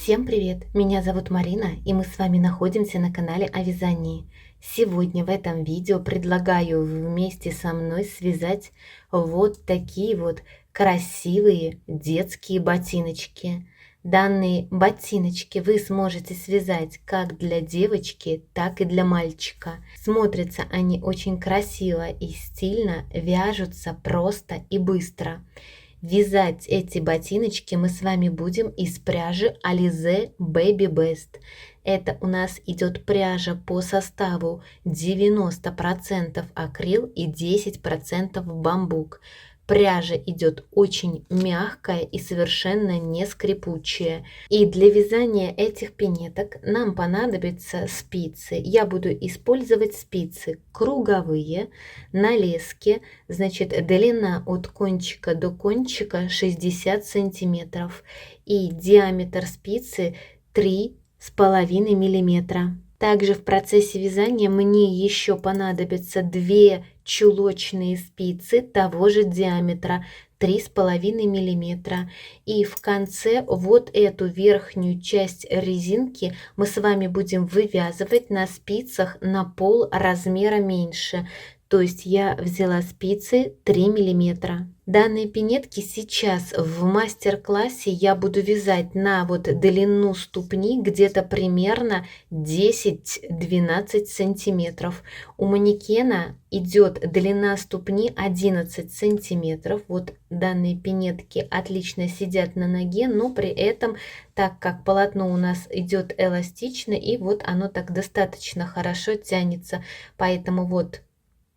Всем привет! Меня зовут Марина, и мы с вами находимся на канале о вязании. Сегодня в этом видео предлагаю вместе со мной связать вот такие вот красивые детские ботиночки. Данные ботиночки вы сможете связать как для девочки, так и для мальчика. Смотрятся они очень красиво и стильно, вяжутся просто и быстро. Вязать эти ботиночки мы с вами будем из пряжи Alize Baby Best. Это у нас идет пряжа по составу 90% акрил и 10% бамбук. Пряжа идет очень мягкая и совершенно не скрипучая. И для вязания этих пинеток нам понадобятся спицы. Я буду использовать спицы круговые на леске. Значит, длина от кончика до кончика 60 сантиметров. И диаметр спицы 3,5 миллиметра. Также в процессе вязания мне еще понадобятся 2 чулочные спицы того же диаметра 3,5 миллиметра. И в конце вот эту верхнюю часть резинки мы с вами будем вывязывать на спицах на пол размера меньше. То есть я взяла спицы 3 миллиметра. Данные пинетки сейчас в мастер-классе я буду вязать на вот длину ступни где-то примерно 10-12 сантиметров. У манекена идет длина ступни 11 сантиметров. Вот данные пинетки отлично сидят на ноге, но при этом, так как полотно у нас идет эластично, и вот оно так достаточно хорошо тянется, поэтому вот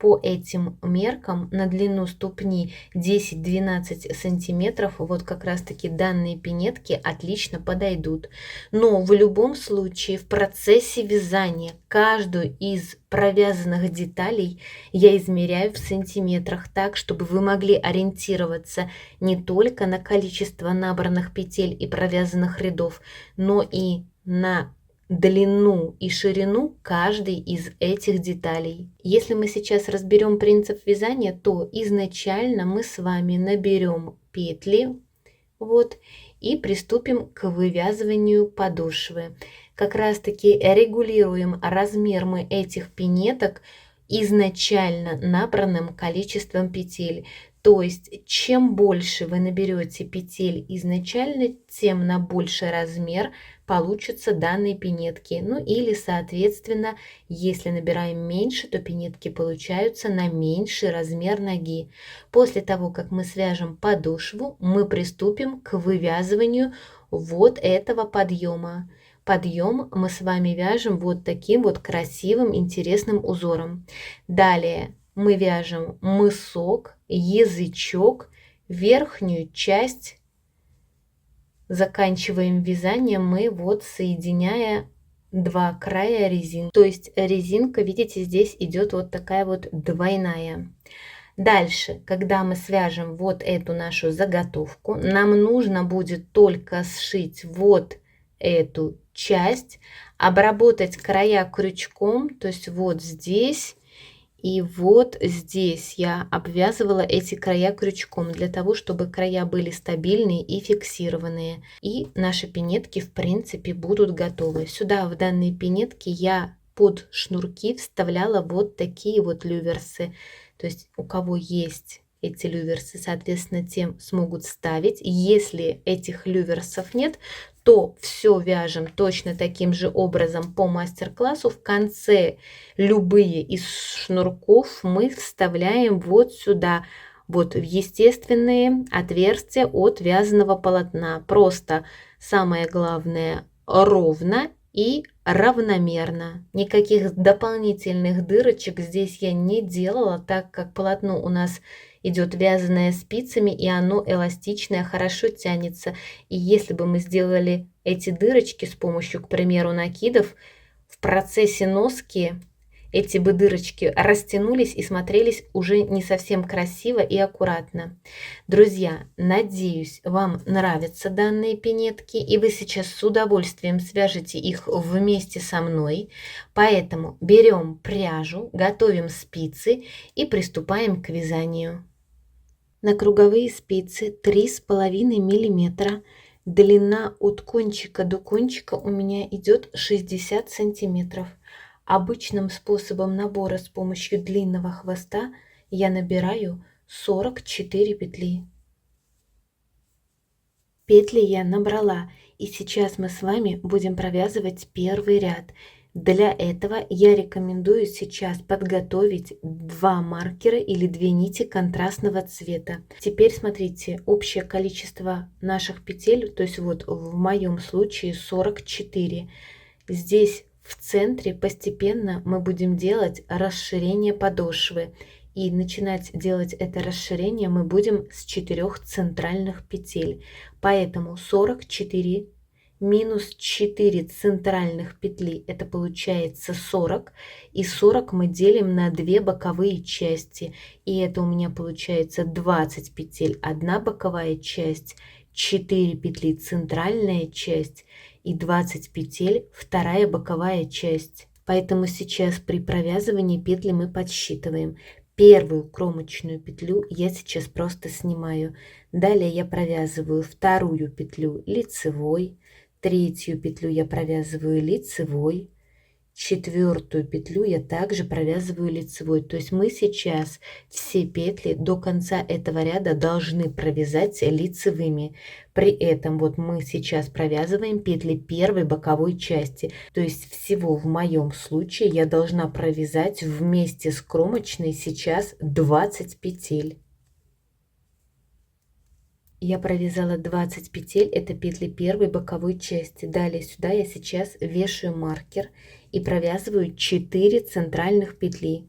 по этим меркам на длину ступни 10-12 сантиметров вот как раз таки данные пинетки отлично подойдут. Но в любом случае в процессе вязания каждую из провязанных деталей я измеряю в сантиметрах так, чтобы вы могли ориентироваться не только на количество набранных петель и провязанных рядов, но и на длину и ширину каждой из этих деталей. Если мы сейчас разберем принцип вязания, то изначально мы с вами наберем петли вот и приступим к вывязыванию подошвы. Как раз таки регулируем размер мы этих пинеток изначально набранным количеством петель. То есть чем больше вы наберете петель изначально, тем на больший размер получатся данные пинетки. Ну или соответственно, если набираем меньше, то пинетки получаются на меньший размер ноги. После того, как мы свяжем подошву, мы приступим к вывязыванию вот этого подъема. Подъем мы с вами вяжем вот таким вот красивым интересным узором. Далее мы вяжем мысок, язычок, верхнюю часть заканчиваем вязанием мы вот соединяя два края резинки. То есть резинка, видите, здесь идет вот такая вот двойная. Дальше, когда мы свяжем вот эту нашу заготовку, нам нужно будет только сшить вот эту часть, обработать края крючком, то есть вот здесь и вот здесь я обвязывала эти края крючком для того, чтобы края были стабильные и фиксированные. И наши пинетки в принципе будут готовы. Сюда в данные пинетки я под шнурки вставляла вот такие вот люверсы. То есть у кого есть эти люверсы, соответственно, тем смогут ставить. Если этих люверсов нет, то все вяжем точно таким же образом по мастер-классу. В конце любые из шнурков мы вставляем вот сюда, вот в естественные отверстия от вязаного полотна. Просто самое главное ровно и равномерно. Никаких дополнительных дырочек здесь я не делала, так как полотно у нас идет вязаное спицами, и оно эластичное, хорошо тянется. И если бы мы сделали эти дырочки с помощью, к примеру, накидов, в процессе носки эти бы дырочки растянулись и смотрелись уже не совсем красиво и аккуратно. Друзья, надеюсь, вам нравятся данные пинетки, и вы сейчас с удовольствием свяжете их вместе со мной. Поэтому берем пряжу, готовим спицы и приступаем к вязанию. На круговые спицы 3,5 миллиметра Длина от кончика до кончика у меня идет 60 сантиметров. Обычным способом набора с помощью длинного хвоста я набираю 44 петли. Петли я набрала, и сейчас мы с вами будем провязывать первый ряд. Для этого я рекомендую сейчас подготовить 2 маркера или 2 нити контрастного цвета. Теперь смотрите, общее количество наших петель, то есть вот в моем случае 44. Здесь в центре постепенно мы будем делать расширение подошвы. И начинать делать это расширение мы будем с 4 центральных петель. Поэтому 44 минус 4 центральных петли, это получается 40. И 40 мы делим на 2 боковые части. И это у меня получается 20 петель, 1 боковая часть, 4 петли центральная часть и 20 петель вторая боковая часть. Поэтому сейчас при провязывании петли мы подсчитываем. Первую кромочную петлю я сейчас просто снимаю. Далее я провязываю вторую петлю лицевой, третью петлю я провязываю лицевой, четвертую петлю я также провязываю лицевой. То есть мы сейчас все петли до конца этого ряда должны провязать лицевыми. При этом вот мы сейчас провязываем петли первой боковой части. То есть всего в моем случае я должна провязать вместе с кромочной сейчас 20 петель. Я провязала 20 петель, это петли первой боковой части. Далее сюда я сейчас вешаю маркер и провязываю 4 центральных петли.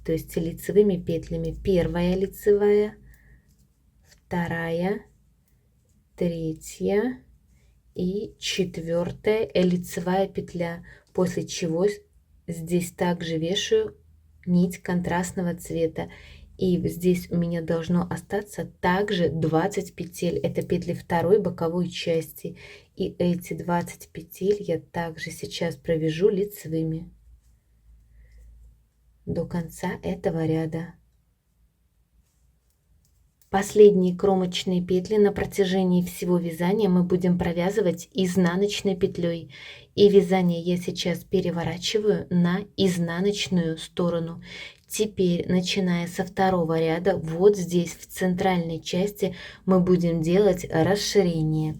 То есть лицевыми петлями первая лицевая, вторая, третья и четвертая лицевая петля. После чего здесь также вешаю нить контрастного цвета. И здесь у меня должно остаться также 20 петель. Это петли второй боковой части. И эти 20 петель я также сейчас провяжу лицевыми до конца этого ряда. Последние кромочные петли на протяжении всего вязания мы будем провязывать изнаночной петлей. И вязание я сейчас переворачиваю на изнаночную сторону. Теперь, начиная со второго ряда, вот здесь в центральной части мы будем делать расширение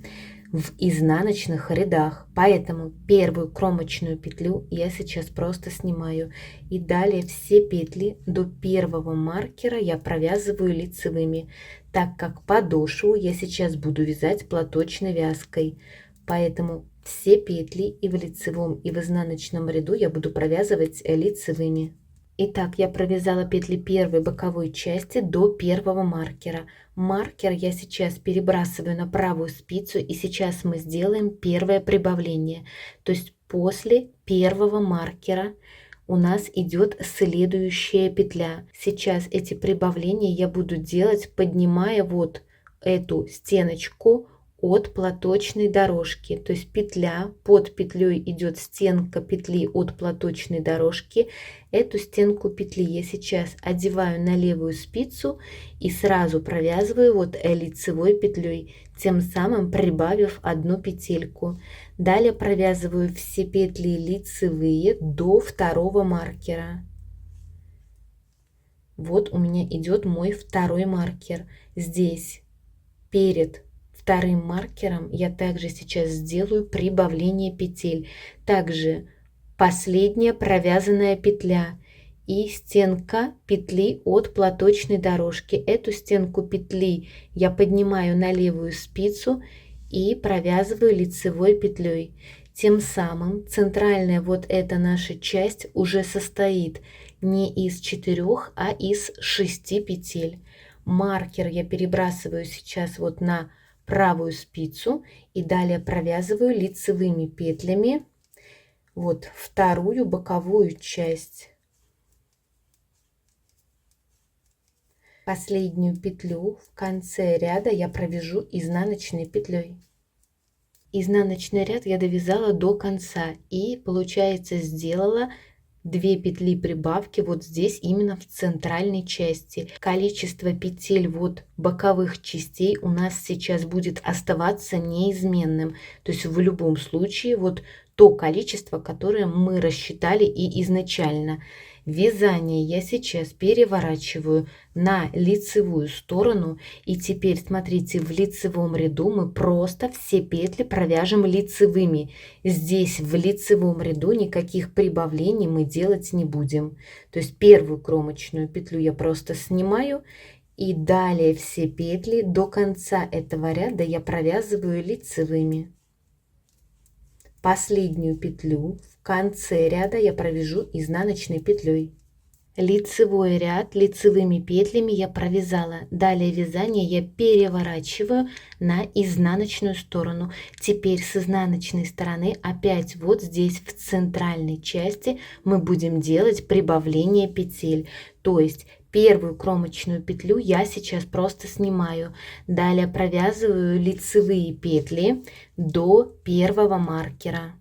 в изнаночных рядах. Поэтому первую кромочную петлю я сейчас просто снимаю. И далее все петли до первого маркера я провязываю лицевыми, так как подошву я сейчас буду вязать платочной вязкой. Поэтому все петли и в лицевом, и в изнаночном ряду я буду провязывать лицевыми. Итак, я провязала петли первой боковой части до первого маркера. Маркер я сейчас перебрасываю на правую спицу, и сейчас мы сделаем первое прибавление. То есть после первого маркера у нас идет следующая петля. Сейчас эти прибавления я буду делать, поднимая вот эту стеночку от платочной дорожки. То есть петля, под петлей идет стенка петли от платочной дорожки. Эту стенку петли я сейчас одеваю на левую спицу и сразу провязываю вот лицевой петлей, тем самым прибавив одну петельку. Далее провязываю все петли лицевые до второго маркера. Вот у меня идет мой второй маркер. Здесь перед вторым маркером я также сейчас сделаю прибавление петель. Также последняя провязанная петля и стенка петли от платочной дорожки. Эту стенку петли я поднимаю на левую спицу и провязываю лицевой петлей. Тем самым центральная вот эта наша часть уже состоит не из 4, а из 6 петель. Маркер я перебрасываю сейчас вот на правую спицу и далее провязываю лицевыми петлями вот вторую боковую часть. Последнюю петлю в конце ряда я провяжу изнаночной петлей. Изнаночный ряд я довязала до конца и, получается, сделала 2 петли прибавки вот здесь именно в центральной части. Количество петель вот боковых частей у нас сейчас будет оставаться неизменным. То есть в любом случае вот то количество, которое мы рассчитали и изначально. Вязание я сейчас переворачиваю на лицевую сторону. И теперь смотрите, в лицевом ряду мы просто все петли провяжем лицевыми. Здесь в лицевом ряду никаких прибавлений мы делать не будем. То есть первую кромочную петлю я просто снимаю. И далее все петли до конца этого ряда я провязываю лицевыми. Последнюю петлю в конце ряда я провяжу изнаночной петлей. Лицевой ряд лицевыми петлями я провязала. Далее вязание я переворачиваю на изнаночную сторону. Теперь с изнаночной стороны опять вот здесь в центральной части мы будем делать прибавление петель. То есть первую кромочную петлю я сейчас просто снимаю. Далее провязываю лицевые петли до первого маркера.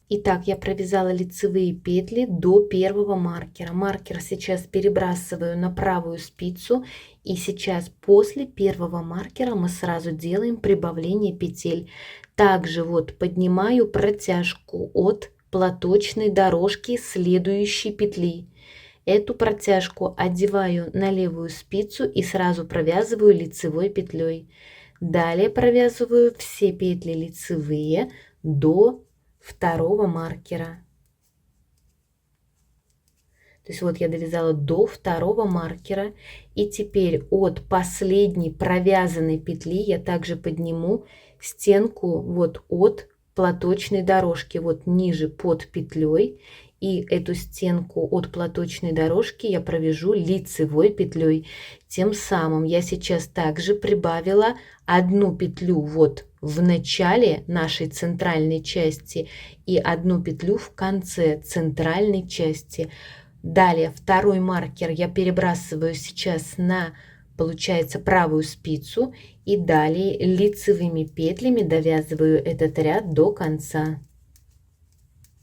Итак, я провязала лицевые петли до первого маркера. Маркер сейчас перебрасываю на правую спицу. И сейчас после первого маркера мы сразу делаем прибавление петель. Также вот поднимаю протяжку от платочной дорожки следующей петли. Эту протяжку одеваю на левую спицу и сразу провязываю лицевой петлей. Далее провязываю все петли лицевые до второго маркера. То есть вот я довязала до второго маркера. И теперь от последней провязанной петли я также подниму стенку вот от платочной дорожки, вот ниже под петлей. И эту стенку от платочной дорожки я провяжу лицевой петлей. Тем самым я сейчас также прибавила одну петлю вот в начале нашей центральной части и одну петлю в конце центральной части. Далее второй маркер я перебрасываю сейчас на, получается, правую спицу. И далее лицевыми петлями довязываю этот ряд до конца.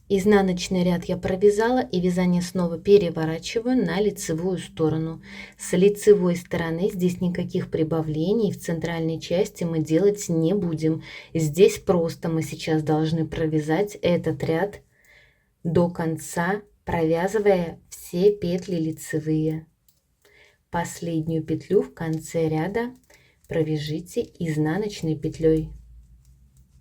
Изнаночный ряд я провязала, и вязание снова переворачиваю на лицевую сторону. С лицевой стороны здесь никаких прибавлений в центральной части мы делать не будем. Здесь просто мы сейчас должны провязать этот ряд до конца, провязывая все петли лицевые. Последнюю петлю в конце ряда провяжите изнаночной петлей.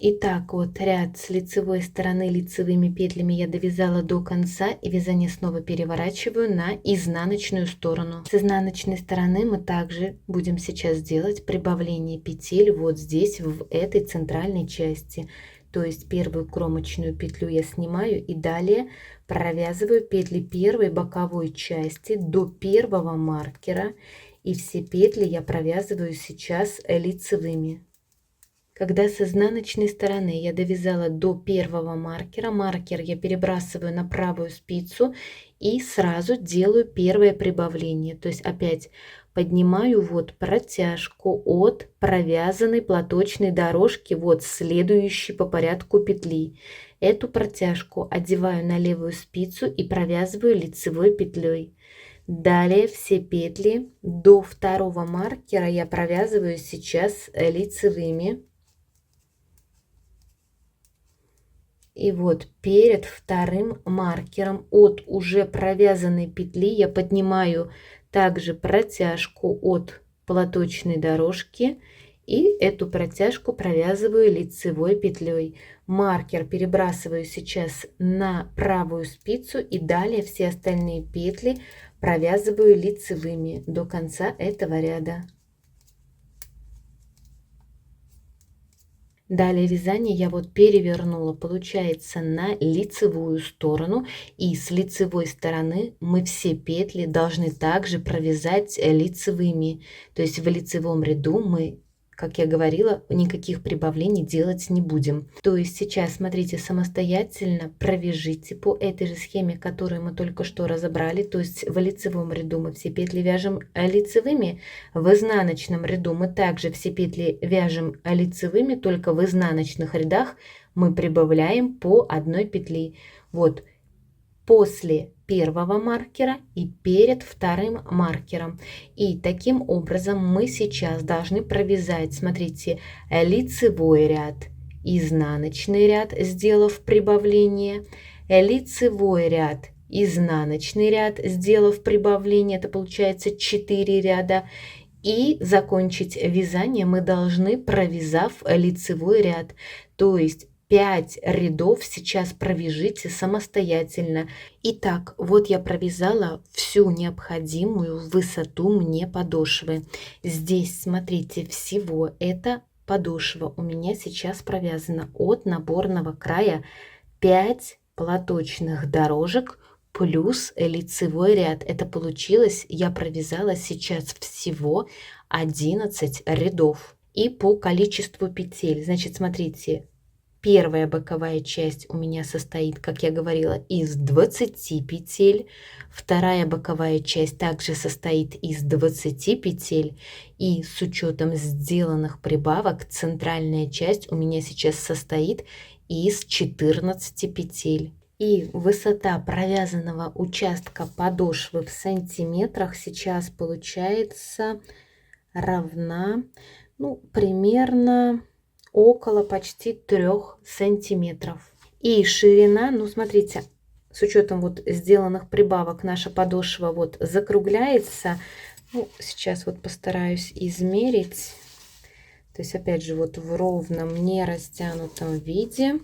Итак, вот ряд с лицевой стороны лицевыми петлями я довязала до конца, и вязание снова переворачиваю на изнаночную сторону. С изнаночной стороны мы также будем сейчас делать прибавление петель вот здесь, в этой центральной части. То есть первую кромочную петлю я снимаю и далее провязываю петли первой боковой части до первого маркера. И все петли я провязываю сейчас лицевыми. Когда с изнаночной стороны я довязала до первого маркера, маркер я перебрасываю на правую спицу и сразу делаю первое прибавление. То есть опять поднимаю вот протяжку от провязанной платочной дорожки, вот следующей по порядку петли. Эту протяжку одеваю на левую спицу и провязываю лицевой петлей. Далее все петли до второго маркера я провязываю сейчас лицевыми. И вот перед вторым маркером от уже провязанной петли я поднимаю также протяжку от платочной дорожки и эту протяжку провязываю лицевой петлей. Маркер перебрасываю сейчас на правую спицу и далее все остальные петли провязываю лицевыми до конца этого ряда. Далее вязание я вот перевернула, получается, на лицевую сторону. И с лицевой стороны мы все петли должны также провязать лицевыми. То есть в лицевом ряду мы, как я говорила, никаких прибавлений делать не будем. То есть сейчас, смотрите, самостоятельно провяжите по этой же схеме, которую мы только что разобрали. То есть в лицевом ряду мы все петли вяжем лицевыми, в изнаночном ряду мы также все петли вяжем лицевыми, только в изнаночных рядах мы прибавляем по одной петли. Вот после первого маркера и перед вторым маркером. И таким образом мы сейчас должны провязать, смотрите, лицевой ряд, изнаночный ряд, сделав прибавление, лицевой ряд, изнаночный ряд, сделав прибавление, это получается 4 ряда. И закончить вязание мы должны, провязав лицевой ряд, то есть 5 рядов сейчас провяжите самостоятельно. Итак, вот я провязала всю необходимую высоту мне подошвы. Здесь, смотрите, всего это подошва у меня сейчас провязана от наборного края 5 платочных дорожек плюс лицевой ряд. Это получилось, я провязала сейчас всего 11 рядов. И по количеству петель, значит, смотрите, первая боковая часть у меня состоит, как я говорила, из 20 петель. Вторая боковая часть также состоит из 20 петель. И с учетом сделанных прибавок, центральная часть у меня сейчас состоит из 14 петель. И высота провязанного участка подошвы в сантиметрах сейчас получается равна, ну, примерно около почти 3 сантиметров. И ширина, ну, смотрите, с учетом вот сделанных прибавок наша подошва вот закругляется. Ну, сейчас вот постараюсь измерить. То есть, опять же, вот в ровном, не растянутом виде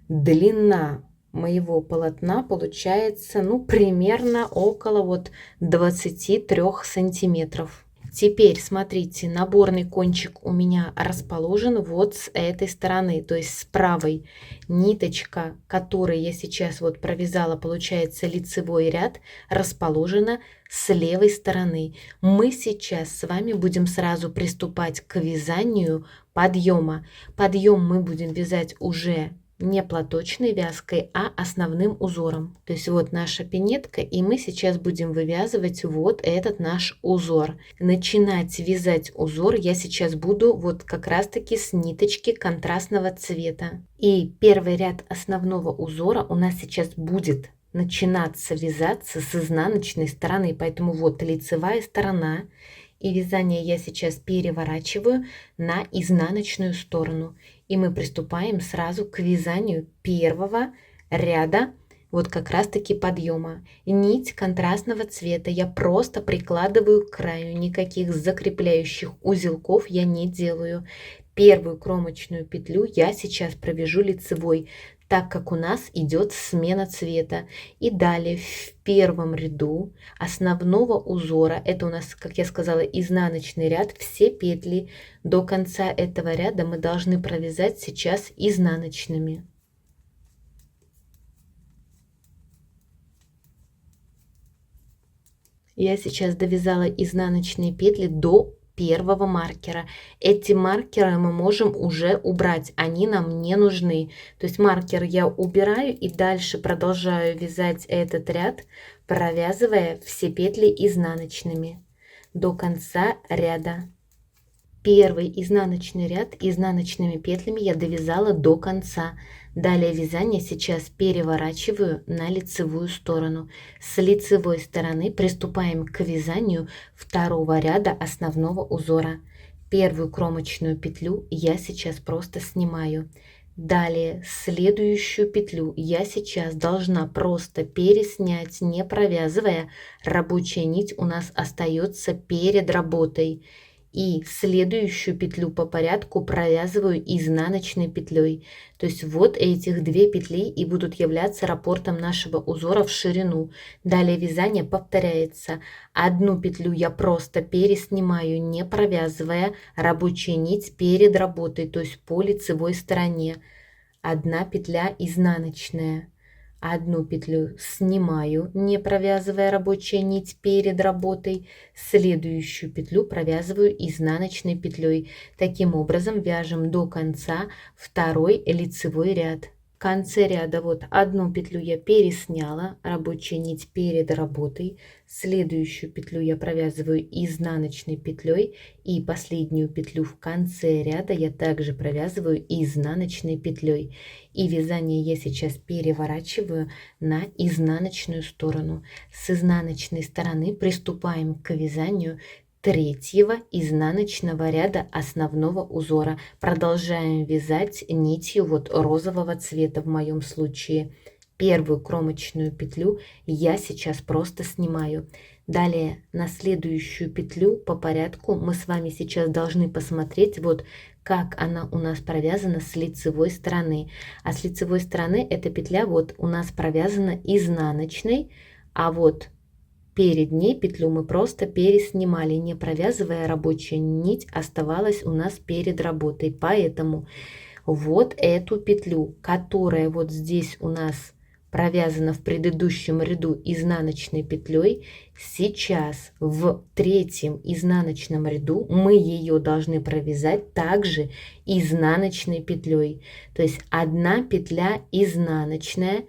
длина моего полотна получается, ну, примерно около вот 23 сантиметров. Теперь смотрите, наборный кончик у меня расположен вот с этой стороны, то есть с правой. Ниточка, которой я сейчас вот провязала, получается лицевой ряд, расположена с левой стороны. Мы сейчас с вами будем сразу приступать к вязанию подъема. Подъем мы будем вязать уже не платочной вязкой, а основным узором. То есть вот наша пинетка, и мы сейчас будем вывязывать вот этот наш узор. Начинать вязать узор я сейчас буду вот как раз таки с ниточки контрастного цвета. И первый ряд основного узора у нас сейчас будет начинаться вязаться с изнаночной стороны, поэтому вот лицевая сторона. И вязание я сейчас переворачиваю на изнаночную сторону. И мы приступаем сразу к вязанию первого ряда, вот как раз таки подъема. Нить контрастного цвета я просто прикладываю к краю, никаких закрепляющих узелков я не делаю. Первую кромочную петлю я сейчас провяжу лицевой, так как у нас идет смена цвета. И далее в первом ряду основного узора, это у нас, как я сказала, изнаночный ряд, все петли до конца этого ряда мы должны провязать сейчас изнаночными. Я сейчас довязала изнаночные петли до первого маркера. Эти маркеры мы можем уже убрать, они нам не нужны. То есть маркер я убираю и дальше продолжаю вязать этот ряд, провязывая все петли изнаночными до конца ряда. Первый изнаночный ряд изнаночными петлями я довязала до конца. Далее вязание сейчас переворачиваю на лицевую сторону. С лицевой стороны приступаем к вязанию второго ряда основного узора. Первую кромочную петлю я сейчас просто снимаю. Далее следующую петлю я сейчас должна просто переснять, не провязывая. Рабочая нить у нас остается перед работой. И следующую петлю по порядку провязываю изнаночной петлей. То есть вот этих две петли и будут являться раппортом нашего узора в ширину. Далее вязание повторяется. Одну петлю я просто переснимаю, не провязывая, рабочая нить перед работой, то есть по лицевой стороне. Одна петля изнаночная. Одну петлю снимаю, не провязывая, рабочая нить перед работой. Следующую петлю провязываю изнаночной петлей. Таким образом вяжем до конца второй лицевой ряд. В конце ряда вот одну петлю я пересняла, рабочая нить перед работой, следующую петлю я провязываю изнаночной петлей и последнюю петлю в конце ряда я также провязываю изнаночной петлей. И вязание я сейчас переворачиваю на изнаночную сторону. С изнаночной стороны приступаем к вязанию третьего изнаночного ряда основного узора. Продолжаем вязать нитью вот розового цвета в моем случае. Первую кромочную петлю я сейчас просто снимаю. Далее на следующую петлю по порядку мы с вами сейчас должны посмотреть вот как она у нас провязана с лицевой стороны. А с лицевой стороны эта петля вот у нас провязана изнаночной, а вот перед ней петлю мы просто переснимали, не провязывая, рабочая нить оставалась у нас перед работой. Поэтому вот эту петлю, которая вот здесь у нас провязана в предыдущем ряду изнаночной петлей, сейчас в третьем изнаночном ряду мы ее должны провязать также изнаночной петлей. То есть одна петля изнаночная,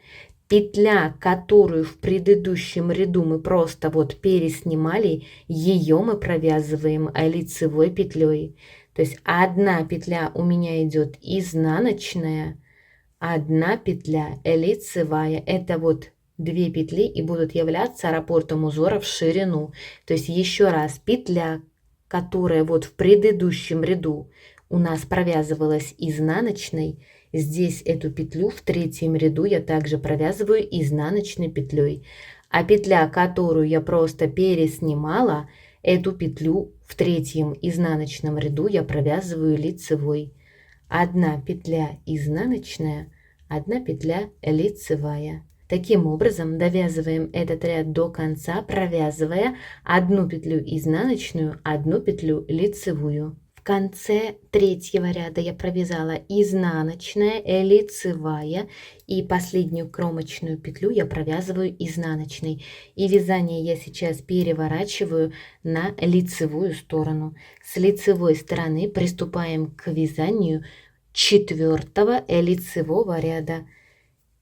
петля, которую в предыдущем ряду мы просто вот переснимали, ее мы провязываем лицевой петлей. То есть одна петля у меня идет изнаночная, одна петля лицевая. Это вот две петли и будут являться раппортом узора в ширину. То есть еще раз, петля, которая вот в предыдущем ряду у нас провязывалась изнаночной, здесь эту петлю в третьем ряду я также провязываю изнаночной петлей. А петля, которую я просто переснимала, эту петлю в третьем изнаночном ряду я провязываю лицевой. Одна петля изнаночная, одна петля лицевая. Таким образом довязываем этот ряд до конца, провязывая одну петлю изнаночную, одну петлю лицевую. В конце третьего ряда я провязала изнаночная, лицевая и последнюю кромочную петлю я провязываю изнаночной. И вязание я сейчас переворачиваю на лицевую сторону. С лицевой стороны приступаем к вязанию четвертого лицевого ряда.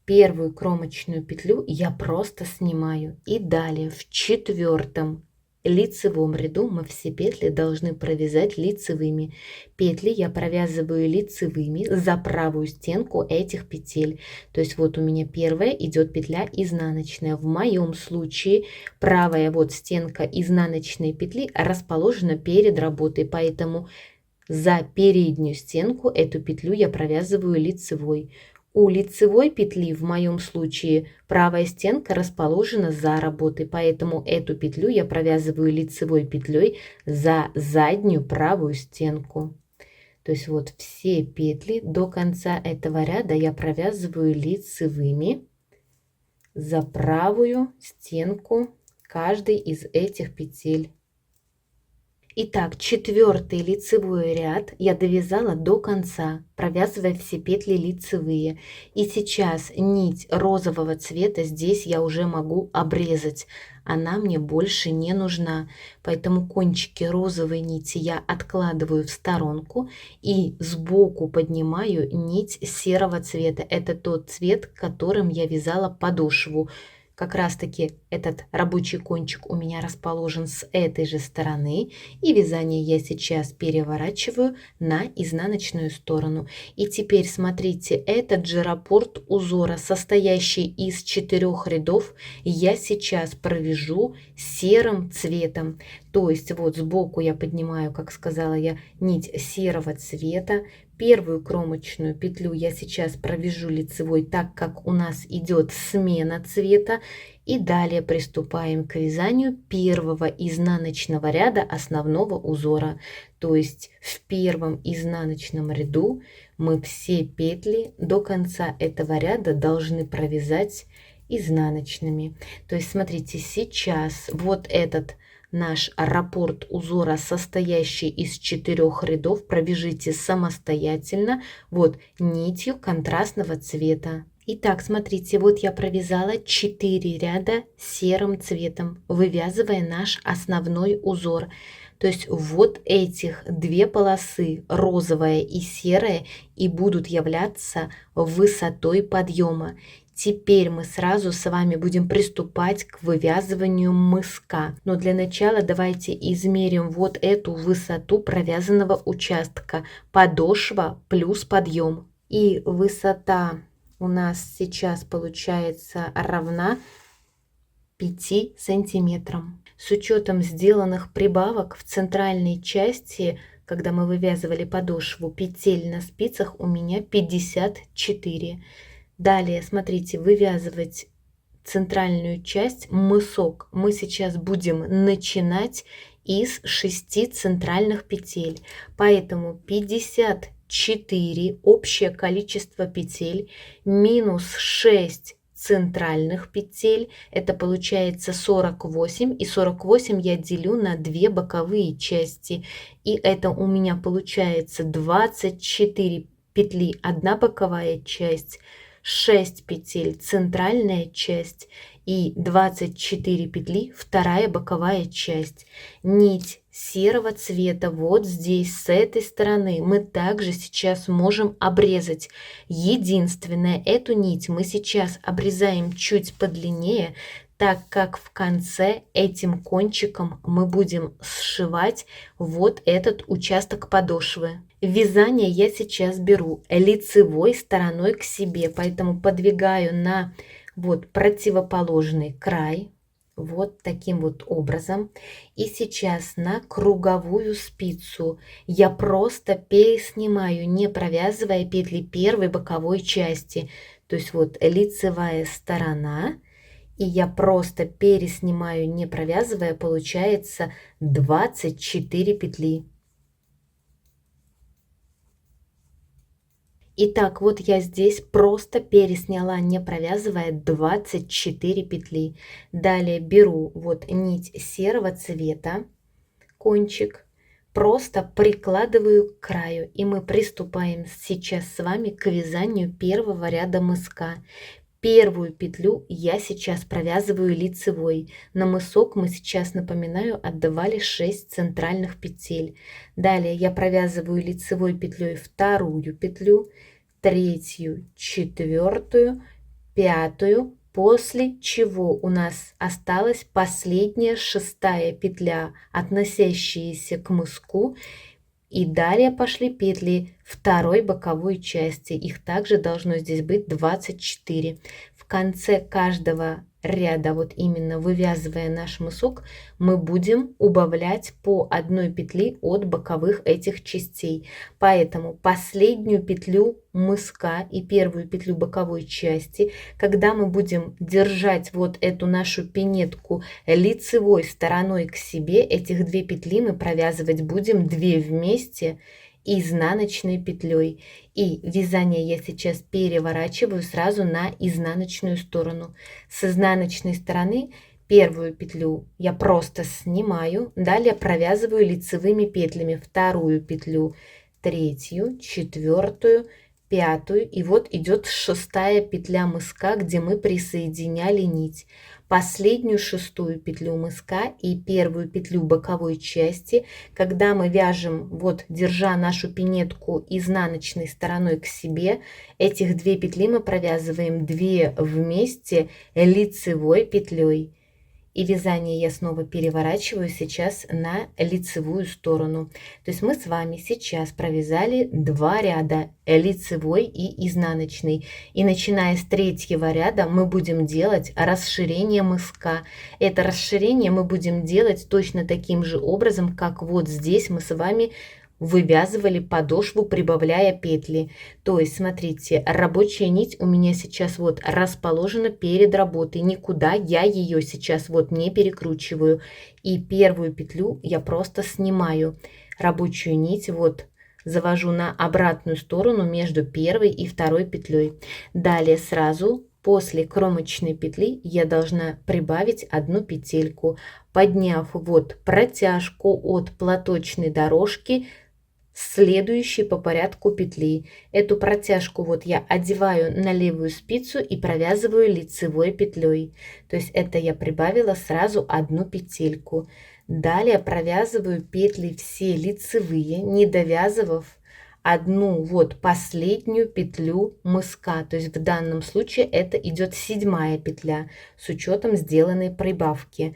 Первую кромочную петлю я просто снимаю. И далее в четвертом лицевом ряду мы все петли должны провязать лицевыми. Петли я провязываю лицевыми за правую стенку этих петель. То есть вот у меня первая идет петля изнаночная. В моем случае правая вот стенка изнаночной петли расположена перед работой, поэтому за переднюю стенку эту петлю я провязываю лицевой. У лицевой петли в моем случае правая стенка расположена за работой, поэтому эту петлю я провязываю лицевой петлей за заднюю правую стенку. То есть вот все петли до конца этого ряда я провязываю лицевыми за правую стенку каждой из этих петель. Итак, четвертый лицевой ряд я довязала до конца, провязывая все петли лицевые. И сейчас нить розового цвета здесь я уже могу обрезать. Она мне больше не нужна. Поэтому кончики розовой нити я откладываю в сторонку и сбоку поднимаю нить серого цвета. Это тот цвет, которым я вязала подошву. Как раз таки этот рабочий кончик у меня расположен с этой же стороны. И вязание я сейчас переворачиваю на изнаночную сторону. И теперь смотрите, этот же раппорт узора, состоящий из 4 рядов, я сейчас провяжу серым цветом. То есть вот сбоку я поднимаю, как сказала я, нить серого цвета. Первую кромочную петлю я сейчас провяжу лицевой, так как у нас идет смена цвета. И далее приступаем к вязанию первого изнаночного ряда основного узора. То есть в первом изнаночном ряду мы все петли до конца этого ряда должны провязать изнаночными. То есть смотрите, сейчас вот этот наш раппорт узора, состоящий из 4 рядов, провяжите самостоятельно вот нитью контрастного цвета. Итак, смотрите, вот я провязала 4 ряда серым цветом, вывязывая наш основной узор. То есть вот этих две полосы, розовая и серая, и будут являться высотой подъема. Теперь мы сразу с вами будем приступать к вывязыванию мыска. Но для начала давайте измерим вот эту высоту провязанного участка. Подошва плюс подъем. И высота у нас сейчас получается равна 5 сантиметрам. С учетом сделанных прибавок в центральной части, когда мы вывязывали подошву, петель на спицах у меня 54. Далее, смотрите, вывязывать центральную часть, мысок, мы сейчас будем начинать из 6 центральных петель. Поэтому 54 общее количество петель минус 6 центральных петель, это получается 48, и 48 я делю на 2 боковые части, и это у меня получается 24 петли, 1 боковая часть, 6 петель центральная часть и 24 петли вторая боковая часть. Нить серого цвета вот здесь, с этой стороны, мы также сейчас можем обрезать. Единственное, эту нить мы сейчас обрезаем чуть подлиннее, так как в конце этим кончиком мы будем сшивать вот этот участок подошвы. Вязание я сейчас беру лицевой стороной к себе, поэтому подвигаю на вот противоположный край, вот таким вот образом. И сейчас на круговую спицу я просто переснимаю, не провязывая петли первой боковой части. То есть вот лицевая сторона, и я просто переснимаю, не провязывая, получается 24 петли. Итак, вот я здесь просто пересняла, не провязывая, 24 петли. Далее беру вот нить серого цвета, кончик, просто прикладываю к краю, и мы приступаем сейчас с вами к вязанию первого ряда мыска. Первую петлю я сейчас провязываю лицевой. На мысок мы сейчас, напоминаю, отдавали 6 центральных петель. Далее я провязываю лицевой петлей вторую петлю, третью, четвертую, пятую, после чего у нас осталась последняя 6-я петля, относящаяся к мыску. И далее пошли петли второй боковой части. Их также должно здесь быть 24. В конце каждого ряда, вот именно вывязывая наш мысок, мы будем убавлять по одной петли от боковых этих частей. Поэтому последнюю петлю мыска и первую петлю боковой части, когда мы будем держать вот эту нашу пинетку лицевой стороной к себе, этих 2 петли мы провязывать будем 2 вместе изнаночной петлей. И вязание я сейчас переворачиваю сразу на изнаночную сторону. С изнаночной стороны первую петлю я просто снимаю, далее провязываю лицевыми петлями вторую петлю, третью, четвертую, пятую, и вот идет 6-я петля мыска, где мы присоединяли нить. Последнюю 6-ю петлю мыска и первую петлю боковой части, когда мы вяжем, вот держа нашу пинетку изнаночной стороной к себе, этих 2 петли мы провязываем 2 вместе лицевой петлей. И вязание я снова переворачиваю сейчас на лицевую сторону. То есть мы с вами сейчас провязали 2 ряда, лицевой и изнаночный. И начиная с 3-го ряда мы будем делать расширение мыска. Это расширение мы будем делать точно таким же образом, как вот здесь мы с вами вывязывали подошву, прибавляя петли. То есть, смотрите, рабочая нить у меня сейчас вот расположена перед работой. Никуда я ее сейчас вот не перекручиваю. И первую петлю я просто снимаю. Рабочую нить вот завожу на обратную сторону между первой и второй петлей. Далее сразу после кромочной петли я должна прибавить 1 петельку, подняв вот протяжку от платочной дорожки, следующей по порядку петли. Эту протяжку вот я одеваю на левую спицу и провязываю лицевой петлей. То есть это я прибавила сразу 1 петельку. Далее провязываю петли все лицевые, не довязывав одну вот последнюю петлю мыска. То есть в данном случае это идет 7-я петля с учетом сделанной прибавки.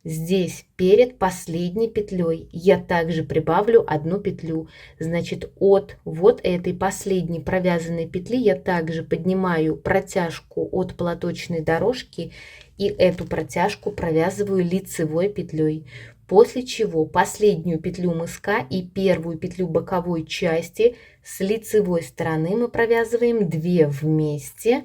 Здесь перед последней петлей я также прибавлю одну петлю. Значит, от вот этой последней провязанной петли я также поднимаю протяжку от платочной дорожки и эту протяжку провязываю лицевой петлей. После чего последнюю петлю мыска и первую петлю боковой части с лицевой стороны мы провязываем 2 вместе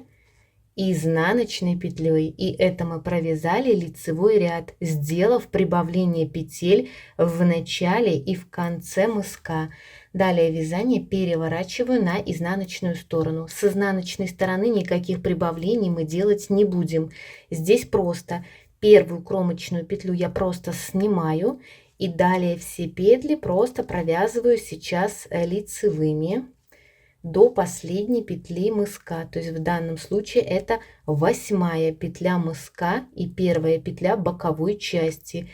изнаночной петлей, и это мы провязали лицевой ряд, сделав прибавление петель в начале и в конце мыска. Далее вязание переворачиваю на изнаночную сторону. С изнаночной стороны никаких прибавлений мы делать не будем. Здесь просто первую кромочную петлю я просто снимаю, и далее все петли просто провязываю сейчас лицевыми до последней петли мыска. То есть в данном случае это 8-я петля мыска и 1-я петля боковой части.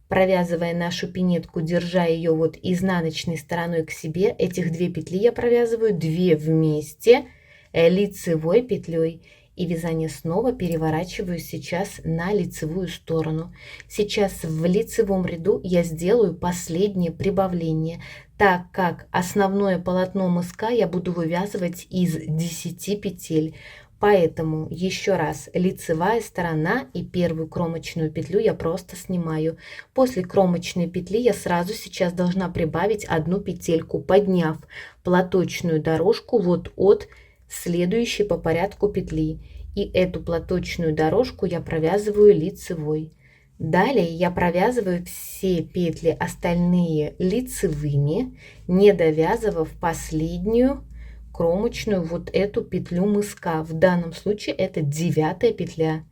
Провязывая нашу пинетку, держа ее вот изнаночной стороной к себе, этих 2 петли я провязываю 2 вместе лицевой петлей. И вязание снова переворачиваю сейчас на лицевую сторону. Сейчас в лицевом ряду я сделаю последнее прибавление, так как основное полотно мыска я буду вывязывать из 10 петель. Поэтому еще раз, лицевая сторона и первую кромочную петлю я просто снимаю. После кромочной петли я сразу сейчас должна прибавить одну петельку, подняв платочную дорожку вот от следующей по порядку петли. И эту платочную дорожку я провязываю лицевой. Далее я провязываю все петли остальные лицевыми, не довязывав последнюю кромочную вот эту петлю мыска. В данном случае это 9-я петля.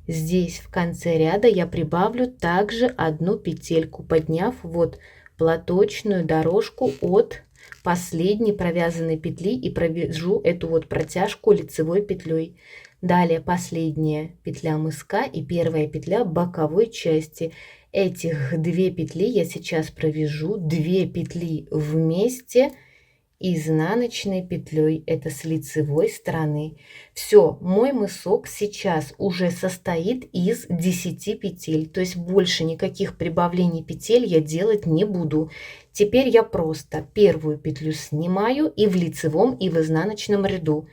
Здесь в конце ряда я прибавлю также одну петельку, подняв вот платочную дорожку от последней провязанной петли и провяжу эту вот протяжку лицевой петлей. Далее последняя петля мыска и 1-я петля боковой части. Этих 2 петли я сейчас провяжу 2 петли вместе изнаночной петлей, это с лицевой стороны. Все, мой мысок сейчас уже состоит из 10 петель, то есть больше никаких прибавлений петель я делать не буду. Теперь я просто первую петлю снимаю и в лицевом, и в изнаночном ряду.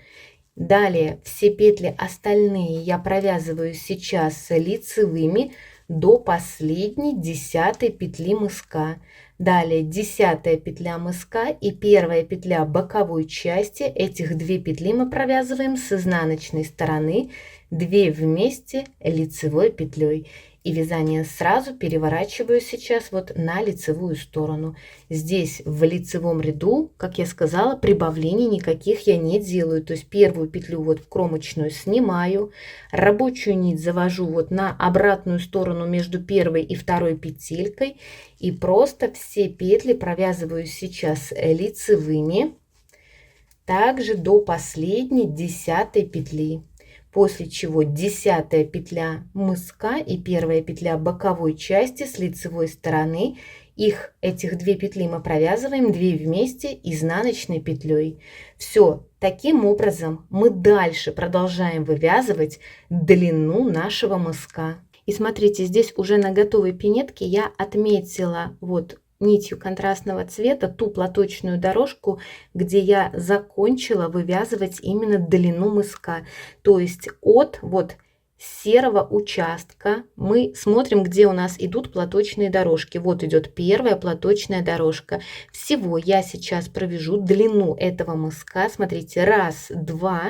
Далее все петли остальные я провязываю сейчас лицевыми до последней 10-й петли мыска. Далее 10-я петля мыска и 1-я петля боковой части. Этих 2 петли мы провязываем с изнаночной стороны 2 вместе лицевой петлей. И вязание сразу переворачиваю сейчас вот на лицевую сторону. Здесь в лицевом ряду, как я сказала, прибавлений никаких я не делаю. То есть первую петлю вот в кромочную снимаю, рабочую нить завожу вот на обратную сторону между 1-й и 2-й петелькой. И просто все петли провязываю сейчас лицевыми, также до последней 10-й петли. После чего 10-я петля мыска и 1-я петля боковой части с лицевой стороны. Этих 2 петли мы провязываем 2 вместе изнаночной петлей. Все, таким образом мы дальше продолжаем вывязывать длину нашего мыска. И смотрите, здесь уже на готовой пинетке я отметила вот нитью контрастного цвета ту платочную дорожку, где я закончила вывязывать именно длину мыска. То есть от вот серого участка мы смотрим, где у нас идут платочные дорожки. Вот идет 1-я платочная дорожка. Всего я сейчас провяжу длину этого мыска. Смотрите, 1, 2,